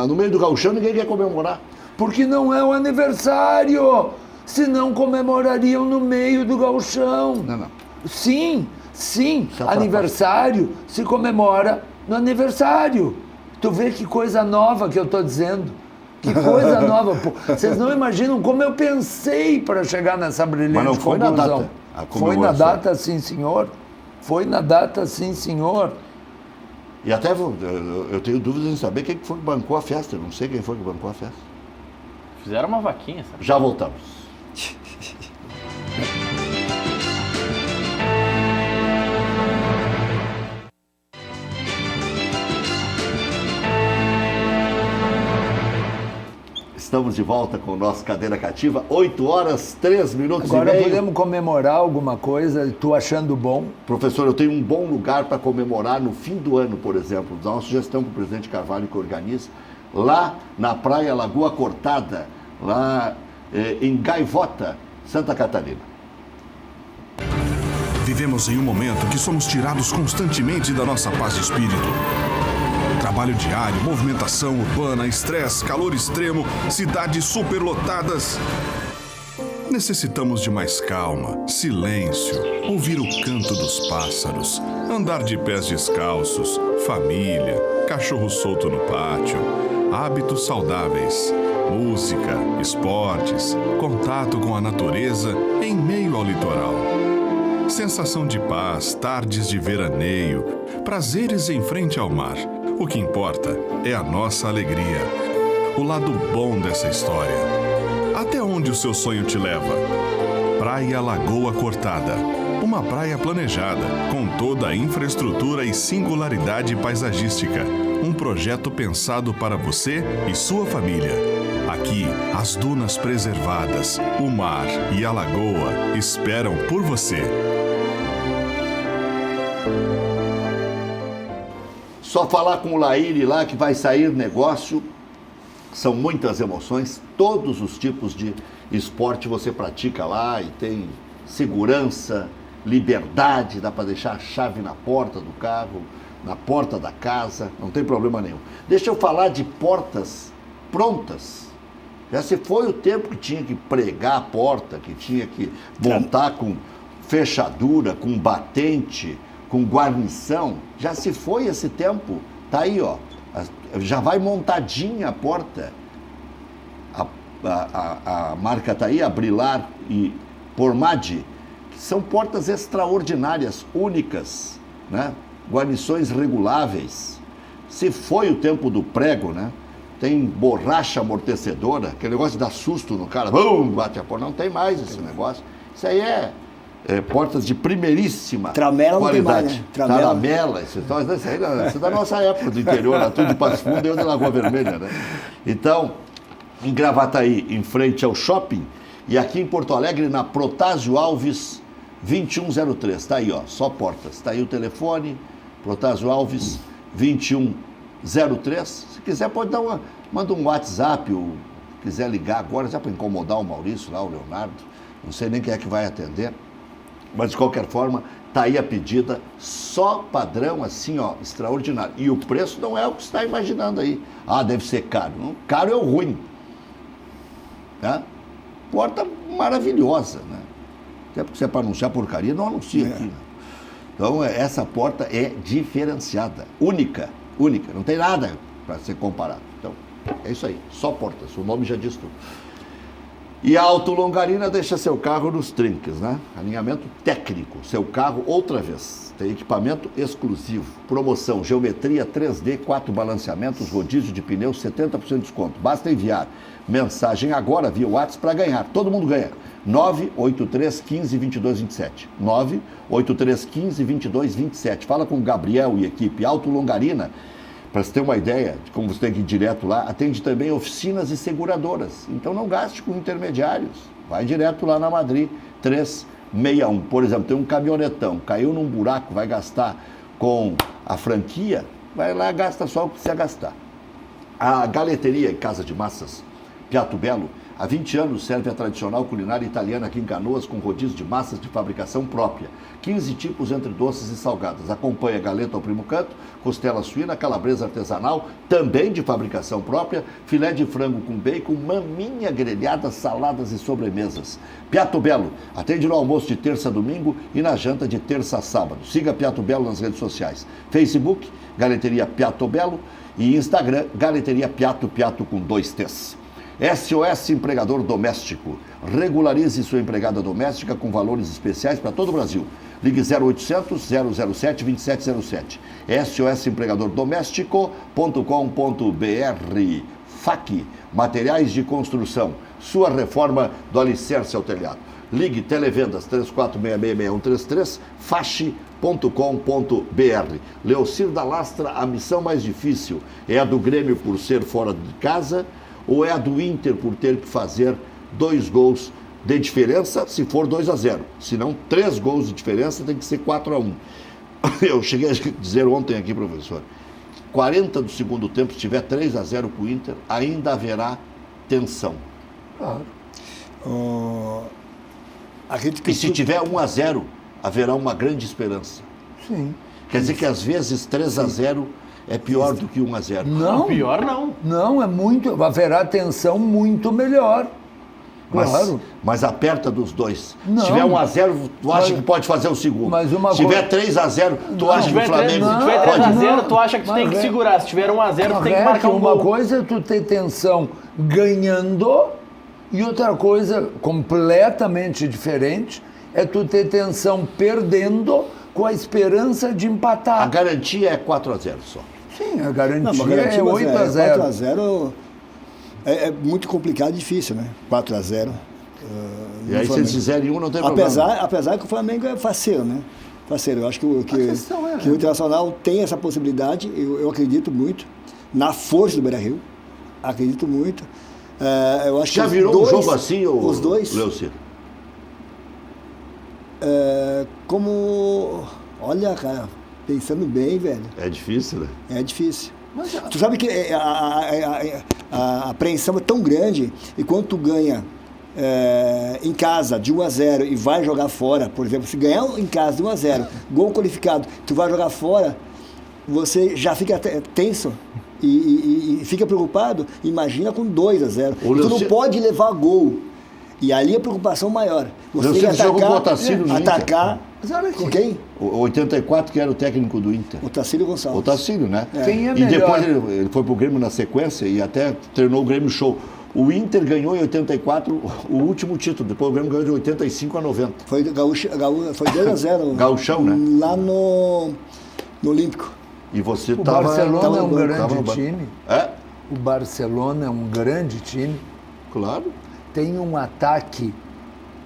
No meio do gauchão ninguém quer comemorar. Porque não é o aniversário. Senão comemorariam no meio do gauchão. Não. Sim. Isso atrapalha. Aniversário se comemora no aniversário. Tu vê que coisa nova que eu estou dizendo. Que coisa nova. Pô. Vocês não imaginam como eu pensei para chegar nessa brilhante Mas não foi na conclusão. data, a Foi na comemoração. data, sim, senhor. Foi na data, sim, senhor. E até eu tenho dúvidas em saber quem foi que bancou a festa. Eu não sei quem foi que bancou a festa. Fizeram uma vaquinha, sabe? Já voltamos. Estamos de volta com o nosso Cadeira Cativa, 8 horas, 3 minutos Agora e meio. podemos comemorar alguma coisa, tu achando bom? Professor, eu tenho um bom lugar para comemorar no fim do ano, por exemplo. Dá uma sugestão para o presidente Carvalho que organiza lá na Praia Lagoa Cortada, lá em Gaivota, Santa Catarina. Vivemos em um momento que somos tirados constantemente da nossa paz de espírito. Trabalho diário, movimentação urbana, estresse, calor extremo, cidades superlotadas. Necessitamos de mais calma, silêncio, ouvir o canto dos pássaros, andar de pés descalços, família, cachorro solto no pátio, hábitos saudáveis, música, esportes, contato com a natureza em meio ao litoral. Sensação de paz, tardes de veraneio, prazeres em frente ao mar. O que importa é a nossa alegria, o lado bom dessa história. Até onde o seu sonho te leva? Praia Lagoa Cortada. Uma praia planejada, com toda a infraestrutura e singularidade paisagística. Um projeto pensado para você e sua família. Aqui, as dunas preservadas, o mar e a lagoa esperam por você. Só falar com o Laíri lá que vai sair negócio. São muitas emoções, todos os tipos de esporte você pratica lá e tem segurança, liberdade, dá para deixar a chave na porta do carro, na porta da casa, não tem problema nenhum. Deixa eu falar de portas prontas. Já se foi o tempo que tinha que pregar a porta, que tinha que montar com fechadura, com batente, com guarnição. Já se foi esse tempo. Tá aí, ó. Já vai montadinha a porta. A marca tá aí, a Brilar e Pormadi, que são portas extraordinárias, únicas, né? Guarnições reguláveis. Se foi o tempo do prego, né? Tem borracha amortecedora, aquele negócio de dar susto no cara, bum, bate a porta. Não tem mais esse negócio. Isso aí é portas de primeiríssima Tramela qualidade. Não tem mais, né? Tramela, isso é da nossa época do interior, lá, tudo de Passo Fundo e eu de Lagoa Vermelha, né? Então, em Gravataí, em frente ao shopping, e aqui em Porto Alegre, na Protásio Alves 2103, tá aí, ó, só portas, tá aí o telefone, Protásio Alves 2103, se quiser pode manda um WhatsApp, ou quiser ligar agora, já para incomodar o Maurício lá, o Leonardo, não sei nem quem é que vai atender. Mas, de qualquer forma, tá aí a pedida, só padrão assim, ó, extraordinário. E o preço não é o que você está imaginando aí. Ah, deve ser caro. Não, caro é o ruim. Tá? Porta maravilhosa, né? Até porque você é para anunciar porcaria, não anuncia aqui. Né? Então, essa porta é diferenciada, única, não tem nada para ser comparado. Então, é isso aí, só portas, o nome já diz tudo. E a Auto Longarina deixa seu carro nos trinques, né? Alinhamento técnico, seu carro outra vez. Tem equipamento exclusivo. Promoção, geometria 3D, 4 balanceamentos, rodízio de pneus, 70% de desconto. Basta enviar mensagem agora via WhatsApp para ganhar. Todo mundo ganha. 983 15 22 27. 983 15 22 27. Fala com o Gabriel e equipe. Auto Longarina, para você ter uma ideia de como você tem que ir direto lá, atende também oficinas e seguradoras. Então não gaste com intermediários. Vai direto lá na Madrid 361. Por exemplo, tem um caminhonetão, caiu num buraco, vai gastar com a franquia, vai lá, gasta só o que precisa gastar. A Galeteria e Casa de Massas Piatto Bello, há 20 anos serve a tradicional culinária italiana aqui em Canoas com rodízio de massas de fabricação própria. 15 tipos entre doces e salgadas. Acompanha galeta ao primo canto, costela suína, calabresa artesanal, também de fabricação própria, filé de frango com bacon, maminha grelhada, saladas e sobremesas. Piatto Bello, atende no almoço de terça a domingo e na janta de terça a sábado. Siga Piatto Bello nas redes sociais. Facebook, Galeteria Piatto Bello e Instagram, Galeteria Piatto, Piatto com 2 T's. SOS Empregador Doméstico. Regularize sua empregada doméstica com valores especiais para todo o Brasil. Ligue 0800 007 2707. SOSempregadordoméstico.com.br. FAC, materiais de construção. Sua reforma do alicerce ao telhado. Ligue Televendas 34666133, fache.com.br. Leocir da Lastra, a missão mais difícil é a do Grêmio por ser fora de casa ou é a do Inter por ter que fazer 2 gols de diferença, se for 2-0. Se não, 3 gols de diferença, tem que ser 4-1. Eu cheguei a dizer ontem aqui, professor, 40 do segundo tempo, se tiver 3-0 para o Inter, ainda haverá tensão. Claro. Acredito que E se tiver 1-0, haverá uma grande esperança. Sim. Quer dizer que às vezes 3-0 é pior do que 1-0. Não, Pior não. não, é muito. Haverá tensão muito melhor. Claro. Mas aperta dos dois. Não. Se tiver 1-0, tu acha Mas- que pode fazer o segundo. mas uma se tiver coisa- 3-0, tu Não. acha Se que o tiver Flamengo 3x0, Não, tu acha que tu tem que mas segurar. Se tiver 1x0, tu tem que Marreque, marcar um uma gol. coisa é tu ter tensão ganhando e outra coisa completamente diferente é tu ter tensão perdendo com a esperança de A empatar. garantia é 4-0 só. Sim, a Não, garantia mas garantia, é mas 8-0. 4-0 é muito complicado e difícil, né? 4-0. E aí se eles fizerem um, não tem problema. Apesar que o Flamengo é faceiro, né? Faceiro. Eu acho que questão é- que o Internacional tem essa possibilidade, eu acredito muito, na força do Beira-Rio. Acredito muito. Eu acho Já que os virou dois, um jogo assim, os dois, Leocir? como... Olha, cara, pensando bem, velho, É difícil, né? é difícil. Mas, Tu sabe que a apreensão é tão grande e quando tu ganha em casa de 1-0 e vai jogar fora, por exemplo, se ganhar em casa de 1-0, gol qualificado, tu vai jogar fora, você já fica tenso e fica preocupado, imagina com 2-0. O Tu não Leocir- pode levar gol. E ali a preocupação maior. Você Leocir tem que jogou com o atacar, Otacílio no atacar Mas olha aqui. com quem? O 84, que era o técnico do Inter. O Tacílio Gonçalves. O Tacílio, né? Quem é E melhor? depois ele foi pro Grêmio na sequência e até treinou o Grêmio Show. O Inter ganhou em 84 o último título, depois o Grêmio ganhou de 85 a 90. Foi foi 2-0. Gauchão, né? Lá no Olímpico. E você O tava... Barcelona tava é no um banco, tava grande no banco. time. É, O Barcelona é um grande time. claro. Tem um ataque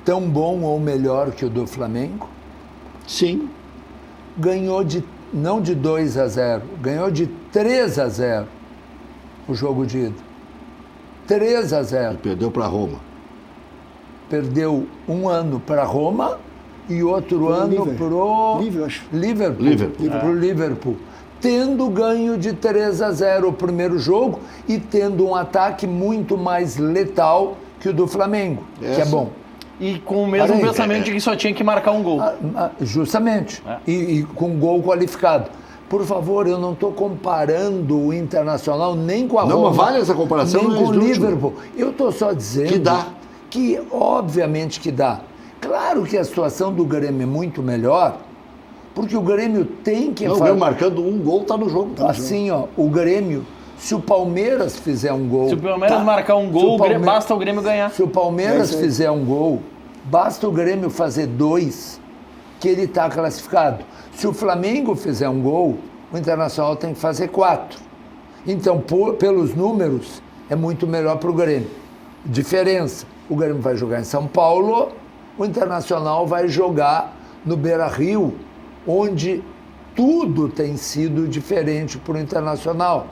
tão bom ou melhor que o do Flamengo. Sim. Ganhou não de 2-0, ganhou de 3-0 o jogo de ida. 3-0. Perdeu para Roma. Perdeu um ano para Roma e outro Pro ano Liverpool. pro Liverpool, acho. Liverpool. Pro Liverpool. Tendo ganho de 3-0 o primeiro jogo e tendo um ataque muito mais letal que o do Flamengo, que é Essa- bom. E com o mesmo Peraí. pensamento de que só tinha que marcar um gol. Justamente. E com gol qualificado. Por favor, eu não estou comparando o Internacional nem com a Não, Roma. mas vale essa comparação, nem não é com o inútil. Liverpool. Eu estou só dizendo Que dá. que, obviamente que dá. Claro que a situação do Grêmio é muito melhor, porque o Grêmio tem que Não, o Grêmio marcando um gol, tá no jogo. assim, ó, o Grêmio, se o Palmeiras fizer um gol... Se o Palmeiras tá? marcar um Se o gol, Palme- basta o Grêmio ganhar. Se o É Palmeiras isso aí. fizer um gol, basta o Grêmio fazer 2, que ele está classificado. Se o Flamengo fizer um gol, o Internacional tem que fazer 4. Então, pelos números, é muito melhor para o Grêmio. Diferença, o Grêmio vai jogar em São Paulo, o Internacional vai jogar no Beira-Rio, onde tudo tem sido diferente para o Internacional.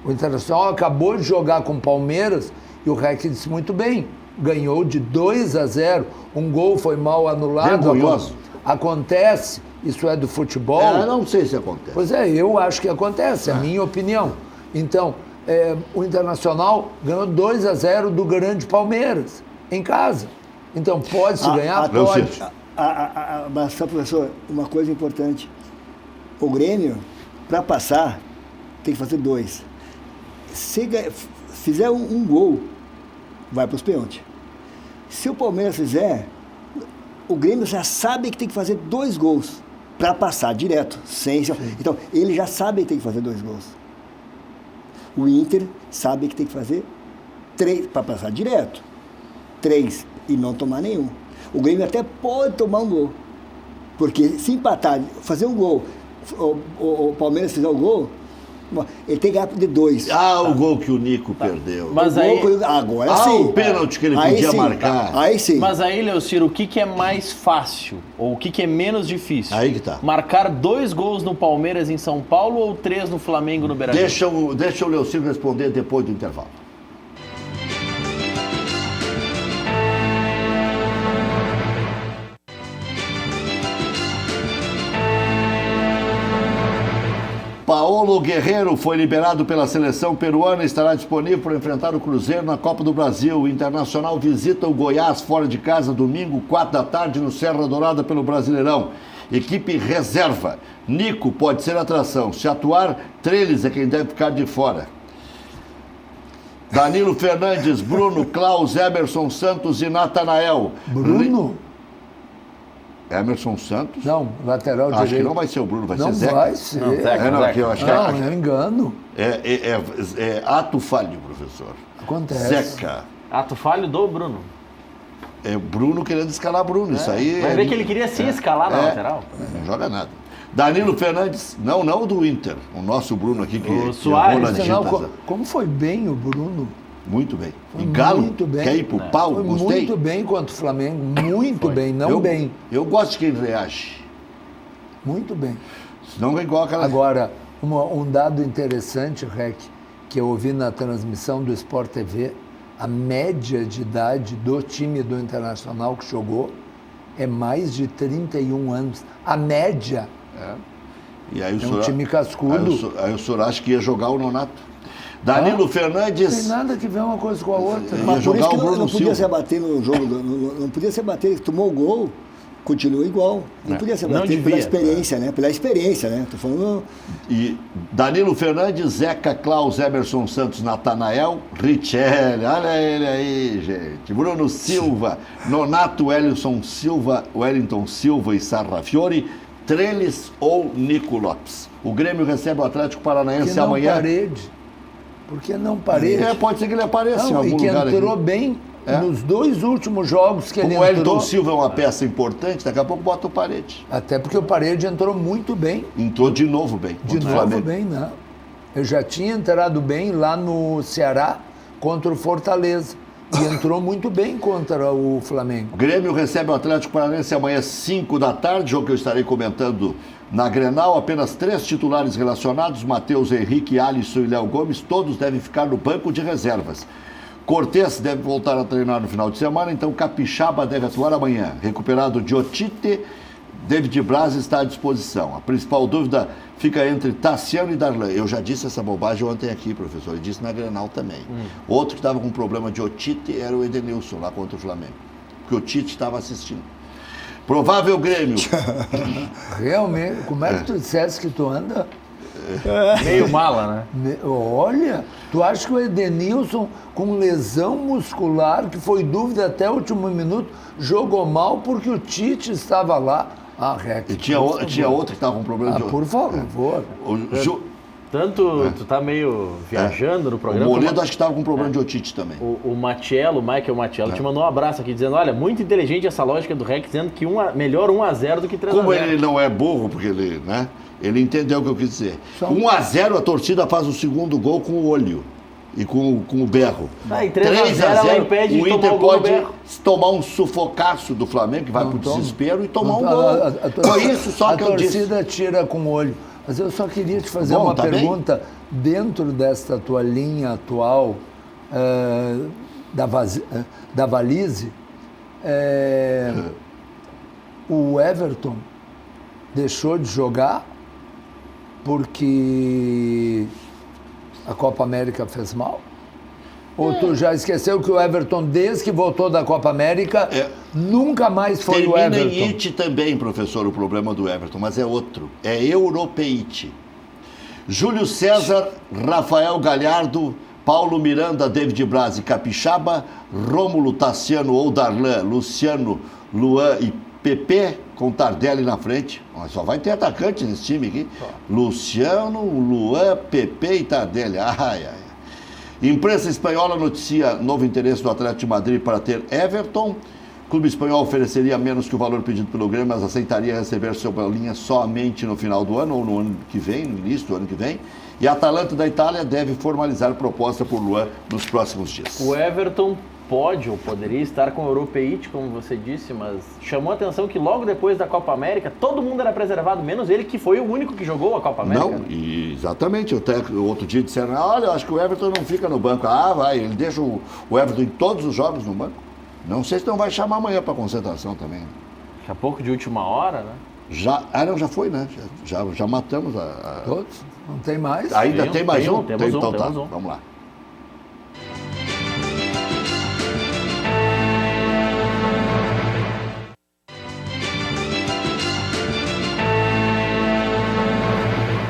O Internacional acabou de jogar com o Palmeiras e o REC disse muito bem, ganhou de 2-0, um gol foi mal anulado. Vergonhoso. Acontece, isso é do futebol. Eu não sei se acontece. Pois é, eu acho que acontece, é a minha opinião. Então, o Internacional ganhou 2-0 do grande Palmeiras, em casa. Então, pode-se ganhar? Leocir. Pode. Mas, só, professor, uma coisa importante. O Grêmio, para passar, tem que fazer 2. Se fizer um gol, vai para os pênaltis. Se o Palmeiras fizer, o Grêmio já sabe que tem que fazer 2 gols para passar direto. Então, ele já sabe que tem que fazer 2 gols. O Inter sabe que tem que fazer 3 para passar direto. 3 e não tomar nenhum. O Grêmio até pode tomar um gol. Porque se empatar, fazer um gol, o Palmeiras fizer o gol, ele tem que ganhar de 2. Ah, o gol que o Nico perdeu. Mas O aí- gol que- agora Ah, sim. o pênalti que ele Aí podia sim. marcar. Aí sim. Mas aí, Leocir, o que é mais fácil? Ou o que é menos difícil? Aí que tá. Marcar 2 gols no Palmeiras em São Paulo ou 3 no Flamengo no Beira-Rio? Deixa o Leocir responder depois do intervalo. Paulo Guerreiro foi liberado pela seleção peruana e estará disponível para enfrentar o Cruzeiro na Copa do Brasil. O Internacional visita o Goiás fora de casa domingo, 4 da tarde, no Serra Dourada pelo Brasileirão. Equipe reserva. Nico pode ser atração. Se atuar, Trellis é quem deve ficar de fora. Danilo Fernandes, Bruno, Klaus, Emerson Santos e Natanael. Bruno? Emerson Santos? Não, lateral Acho direito. que não vai ser o Bruno, vai Não ser Zeca. vai ser. Não, Zeca. Eu acho que Não, é engano. é ato falho, professor. Acontece. Zeca. Ato falho do Bruno. É o Bruno querendo escalar Bruno. Isso aí. Vai ver que ele queria se escalar na lateral. Não joga nada. Danilo Fernandes, não o do Inter. O nosso Bruno aqui que O Soares, errou na Senão, digitação. como foi bem o Bruno? Muito bem. Foi E Galo, muito bem. quer ir pro pau? Foi Gostei. muito bem contra o Flamengo. Muito bem, não bem. Eu gosto de quem reage. Muito bem. Senão é igual aquela... Agora, um dado interessante, Rec, que eu ouvi na transmissão do Sport TV, a média de idade do time do Internacional que jogou é mais de 31 anos. A média. E aí o É um senhor- time cascudo. Aí o senhor acha que ia jogar o Nonato. Danilo Não tem Fernandes... nada que ver uma coisa com a outra. Ia Mas por jogar isso que o não Bruno podia se Silva. abater no jogo, não podia se abater, ele tomou o gol, continuou igual. Não podia se não abater devia. pela experiência, né? Pela experiência, né? Tô falando... E Danilo Fernandes, Zeca, Klaus, Emerson Santos, Natanael, Richelli, olha ele aí, gente. Bruno Silva, Nonato, Wellington Silva e Sarrafiori, Trellis ou Nico Lopes. O Grêmio recebe o Atlético Por que Paranaense não amanhã. Parede? Por que não Parede? Pode ser que ele apareça em Não, algum e que lugar entrou aqui. bem nos 2 últimos jogos que Como ele o Wellington entrou. Silva é uma peça importante, daqui a pouco bota o Parede. Até porque o Parede entrou muito bem. Entrou de novo bem. De contra o novo Flamengo. bem, não. Eu já tinha entrado bem lá no Ceará contra o Fortaleza. E entrou muito bem contra o Flamengo. O Grêmio recebe o Atlético Paranaense amanhã, 5 da tarde, jogo que eu estarei comentando na Grenal. Apenas 3 titulares relacionados, Matheus Henrique, Alisson e Léo Gomes, todos devem ficar no banco de reservas. Cortez deve voltar a treinar no final de semana, então Capixaba deve atuar amanhã. Recuperado Diotite, David Braz está à disposição. A principal dúvida fica entre Tassiano e Darlan. Eu já disse essa bobagem ontem aqui, professor, e disse na Grenal também. Outro que estava com problema de otite era o Edenilson, lá contra o Flamengo. Porque o Tite estava assistindo. Provável Grêmio. Realmente, como é que tu dissesse que tu anda? Meio mala, né? Olha, tu acha que o Edenilson, com lesão muscular, que foi dúvida até o último minuto, jogou mal porque o Tite estava lá? Ah, Rec. E tinha outro que estava com problema de por favor. Tanto tu tá meio viajando no O programa. Moledo acho que estava com problema de otite também. O Matiello, o Michael Matiello, te mandou um abraço aqui dizendo: olha, muito inteligente essa lógica do REC, dizendo que melhor 1-0 do que 3-0. Como ele não é burro, porque ele, né? Ele entendeu o que eu quis dizer. Só 1-0, a torcida faz o segundo gol com o olho e com o berro. Ah, e 3-0 ela impede de o tomar Inter o gol no pode berro. tomar um sufocaço do Flamengo, que vai pro toma. desespero, e tomar um Não, gol. Foi isso só que eu disse. A torcida tira com o olho. Mas eu só queria te fazer Bom, uma tá bem? pergunta. Dentro desta tua linha atual da Valise, o Everton deixou de jogar porque a Copa América fez mal? Ou tu já esqueceu que o Everton, desde que voltou da Copa América, nunca mais foi o Termina Everton? em it também, professor, o problema do Everton, mas é outro. É europeite. Júlio César, Rafael Galhardo, Paulo Miranda, David Braz e Capixaba, Rômulo, Tassiano ou Darlan, Luciano, Luan e Pepe, com Tardelli na frente. Mas só vai ter atacante nesse time aqui. Luciano, Luan, Pepe e Tardelli. Ai. Imprensa espanhola noticia novo interesse do Atlético de Madrid para ter Everton. O clube espanhol ofereceria menos que o valor pedido pelo Grêmio, mas aceitaria receber seu bolinha somente no final do ano ou no ano que vem, no início do ano que vem. E a Atalanta da Itália deve formalizar proposta por Luan nos próximos dias. O Everton pode ou poderia estar com o Europeite, como você disse, mas chamou a atenção que logo depois da Copa América, todo mundo era preservado, menos ele, que foi o único que jogou a Copa América. Não, exatamente. O outro dia disseram, olha, eu acho que o Everton não fica no banco. Ah, vai, ele deixa o Everton em todos os jogos no banco. Não sei se não vai chamar amanhã para concentração também. Daqui a pouco de última hora, né? Já foi, né? Já matamos a... Todos? Não tem mais? Ainda tem mais um? Temos um, então tá, temos um. vamos lá.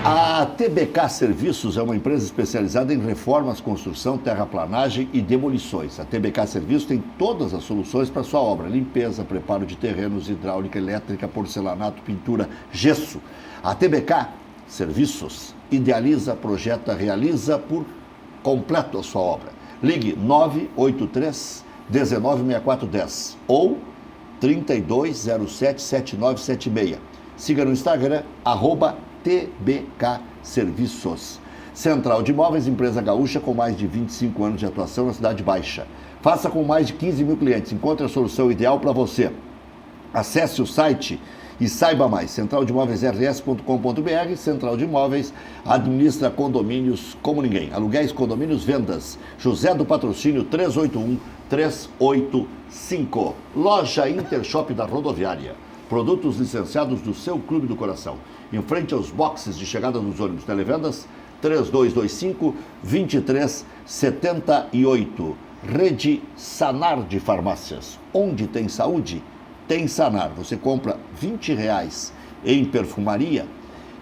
A TBK Serviços é uma empresa especializada em reformas, construção, terraplanagem e demolições. A TBK Serviços tem todas as soluções para sua obra: limpeza, preparo de terrenos, hidráulica, elétrica, porcelanato, pintura, gesso. A TBK Serviços idealiza, projeta, realiza por completo a sua obra. Ligue 983 196410 ou 32077976. Siga no Instagram, @TBK Serviços. Central de Imóveis, empresa gaúcha com mais de 25 anos de atuação na Cidade Baixa. Faça com mais de 15 mil clientes. Encontre a solução ideal para você. Acesse o site e saiba mais. centraldemóveisrs.com.br. Central de Imóveis administra condomínios como ninguém. Aluguéis, condomínios, vendas. José do Patrocínio 381-385. Loja Intershop da Rodoviária. Produtos licenciados do seu clube do coração. Em frente aos boxes de chegada dos ônibus. Televendas 3225-2378. Rede Sanar de Farmácias. Onde tem saúde, tem Sanar. Você compra R$20 em perfumaria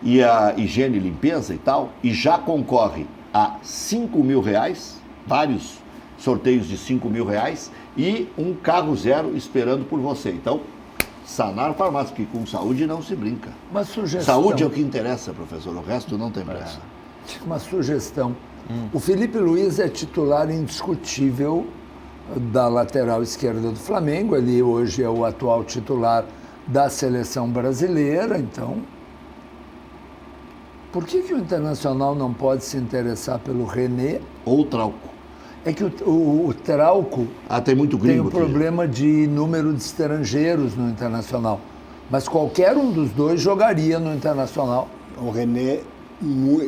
e a higiene e limpeza e tal, e já concorre a R$5.000, vários sorteios de R$5.000 e um carro zero esperando por você. Então, Sanar Farmácia, que com saúde não se brinca. Uma sugestão. Saúde é o que interessa, professor, o resto não tem pressa. Uma sugestão. O Felipe Luiz é titular indiscutível da lateral esquerda do Flamengo. Ele hoje é o atual titular da seleção brasileira. Então, por que o Internacional não pode se interessar pelo René? Ou Trauco. É que o Trauco tem muito gringo tem o problema de número de estrangeiros no Internacional. Mas qualquer um dos dois jogaria no Internacional. O René,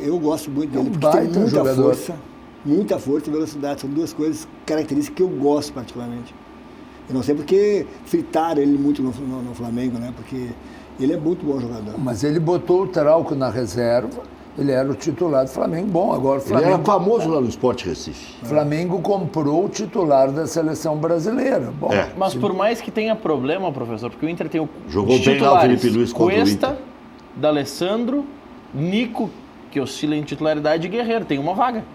eu gosto muito dele, porque baita tem jogador. muita força e velocidade. São duas coisas, características que eu gosto particularmente. Eu não sei porque fritaram ele muito no Flamengo, né? Porque ele é muito bom jogador. Mas ele botou o Trauco na reserva. Ele era o titular do Flamengo. Bom, agora o Flamengo... Ele era famoso lá no Sport Recife. Flamengo comprou o titular da seleção brasileira. Bom, Mas por mais que tenha problema, professor, porque o Inter tem Jogou os bem lá o titulares, Felipe Luiz contra o Cuesta, Inter. D'Alessandro, Nico, que oscila em titularidade, e Guerreiro. Tem uma vaga.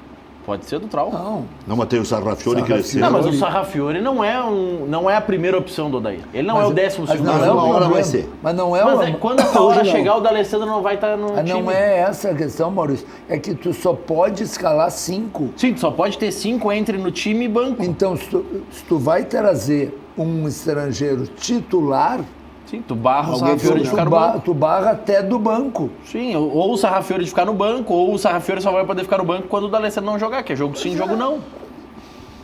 Pode ser do Trauco. Não, mas tem o Sarrafiori que cresceu. Não, mas o Sarrafiori não é a primeira opção do Odair. Ele não é o 12º. Mas uma hora vai ser. Mas não é Mas quando a hora chegar, o D'Alessandro não vai estar no time. Não é essa a questão, Maurício. É que tu só pode escalar 5. Sim, tu só pode ter 5 entre no time e banco. Então, se tu vai trazer um estrangeiro titular, Sim, tu barra o Sarrafiori de ficar no banco. tu barra até do banco. Sim, ou o Sarrafiori de ficar no banco, ou o Sarrafiori só vai poder ficar no banco quando o D'Alessandro não jogar, que é jogo sim, jogo não.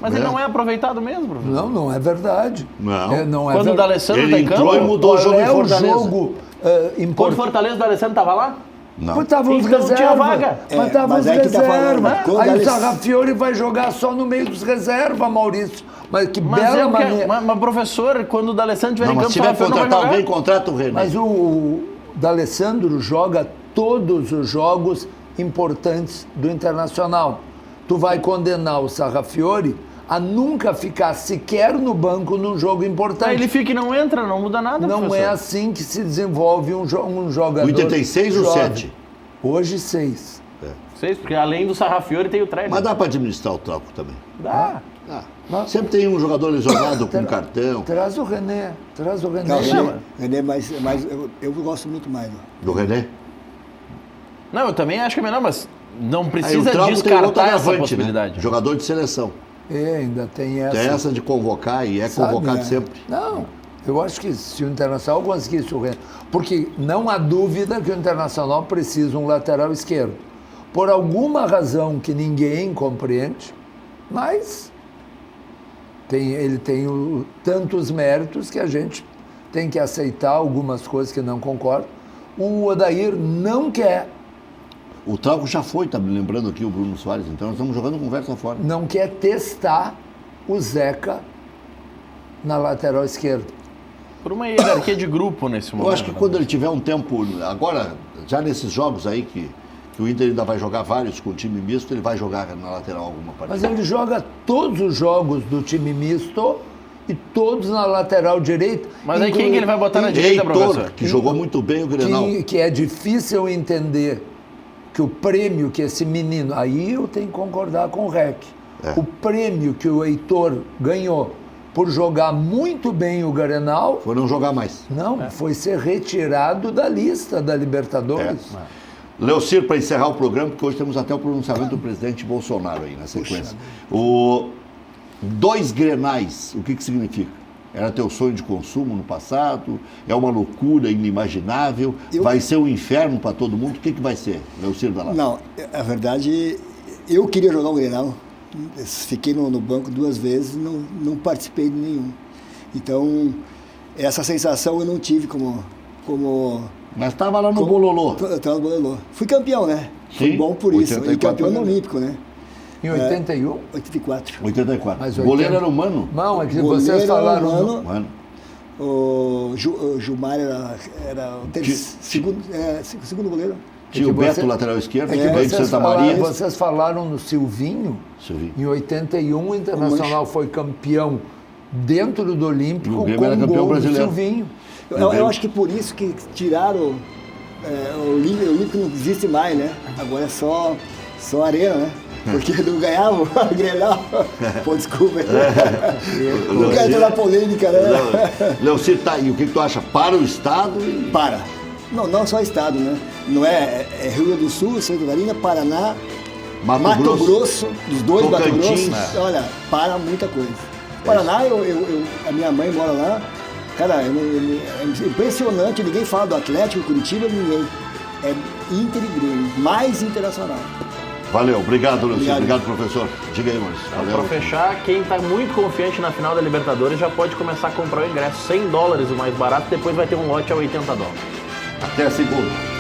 Mas ele não é aproveitado mesmo, professor. Não é verdade. Não. Quando o D'Alessandro Ele tem campo... entrou e mudou o jogo em Qual é o Fortaleza. jogo Quando o importante? Fortaleza, o D'Alessandro tava lá? Não. Mas estavam os Então não tinha reserva. vaga. Mas estavam mas os é que tá falando, reserva. né? Quando Aí o eles- Sarrafiori vai jogar só no meio dos reserva, Maurício. Mas que Mas, bela maneira. mas, professor, quando o D'Alessandro estiver Não, em mas campo, se o tiver que Sarrafiori não vai contratar jogar. alguém, contrata o René. Mas o D'Alessandro joga todos os jogos importantes do Internacional. Tu vai condenar o Sarrafiori a nunca ficar sequer no banco num jogo importante. Aí ele fica e não entra, não muda nada, Não professor. é assim que se desenvolve um jogador. O Inter tem 6 ou jovem. 7? Hoje 6. Vocês, porque além do Sarrafiori tem o Treino. Mas dá para administrar o Trauco também. Dá. Sempre tem um jogador lesionado com cartão. Traz o René. Traz o René. Não, René, mas eu gosto muito mais. Ó. Do René. Não, eu também acho que é melhor, mas não Aí o precisa Trauco tem outro descartar essa agravante, possibilidade. né? Jogador de seleção. Ainda tem essa. Tem essa de convocar e é Sabe, convocado né? sempre. Não, eu acho que se o Internacional conseguisse o René, porque não há dúvida que o Internacional precisa de um lateral esquerdo. Por alguma razão que ninguém compreende, mas ele tem tantos méritos que a gente tem que aceitar algumas coisas que não concorda. O Odair não quer. O Trauco já foi, tá me lembrando aqui o Bruno Soares, então nós estamos jogando conversa fora. Não quer testar o Zeca na lateral esquerda. Por uma hierarquia de grupo nesse momento. Eu acho que quando ele tiver um tempo, agora, já nesses jogos aí que que o Inter ainda vai jogar vários com o time misto, ele vai jogar na lateral alguma partida. Mas ele joga todos os jogos do time misto e todos na lateral direita. Mas aí quem que ele vai botar na direita, professor? Heitor, que jogou muito bem o Grenal. Que é difícil entender que o prêmio que esse menino... Aí eu tenho que concordar com o Rec. O prêmio que o Heitor ganhou por jogar muito bem o Grenal... Foi não jogar mais. Não, foi ser retirado da lista da Libertadores. Leocir, para encerrar o programa, porque hoje temos até o pronunciamento do presidente Bolsonaro aí na sequência. 2 Grenais, o que significa? Era teu sonho de consumo no passado? É uma loucura inimaginável? Vai ser um inferno para todo mundo? O que vai ser, Leocir da Lastra? Não, a verdade, eu queria jogar um Grenal. Fiquei no banco 2 vezes, não participei de nenhum. Então, essa sensação eu não tive como Mas estava lá no Bololô. Estava no Bololô. Fui campeão, né? Fui Sim, bom por isso. 84 E campeão no Olímpico, né? Em 81? 84. 84. Mas O goleiro era o Mano? Não, é que Goleiro vocês falaram... Mano. O Gilmar era o segundo goleiro. Tinha o Beto, lateral esquerdo, É que que veio de Santa Maria. vocês falaram no Silvinho. Em 81, o Internacional foi campeão dentro do Olímpico O Grêmio com era o campeão gol do brasileiro. Silvinho. Eu acho que por isso que tiraram o Olímpico não existe mais, né? Agora é só arena, né? Porque não ganhava o Grenal. Pô, desculpa. Não quero entrar na polêmica, né? Leocir, tá aí. O que tu acha? Para o Estado e... Para. Não só Estado, né? Não é Rio Grande do Sul, Santa Catarina, Paraná, Mato Grosso, dos dois Mato Tocantins. Grosso. Olha, para muita coisa. Paraná, a minha mãe mora lá. Cara, é impressionante, ninguém fala do Atlético, Curitiba, ninguém. É Inter e Grêmio, mais internacional. Valeu, obrigado, Leocir. Obrigado, professor. Diga aí, Maurício. Para fechar, quem está muito confiante na final da Libertadores já pode começar a comprar o ingresso. $100 o mais barato, depois vai ter um lote a $80. Até a segunda.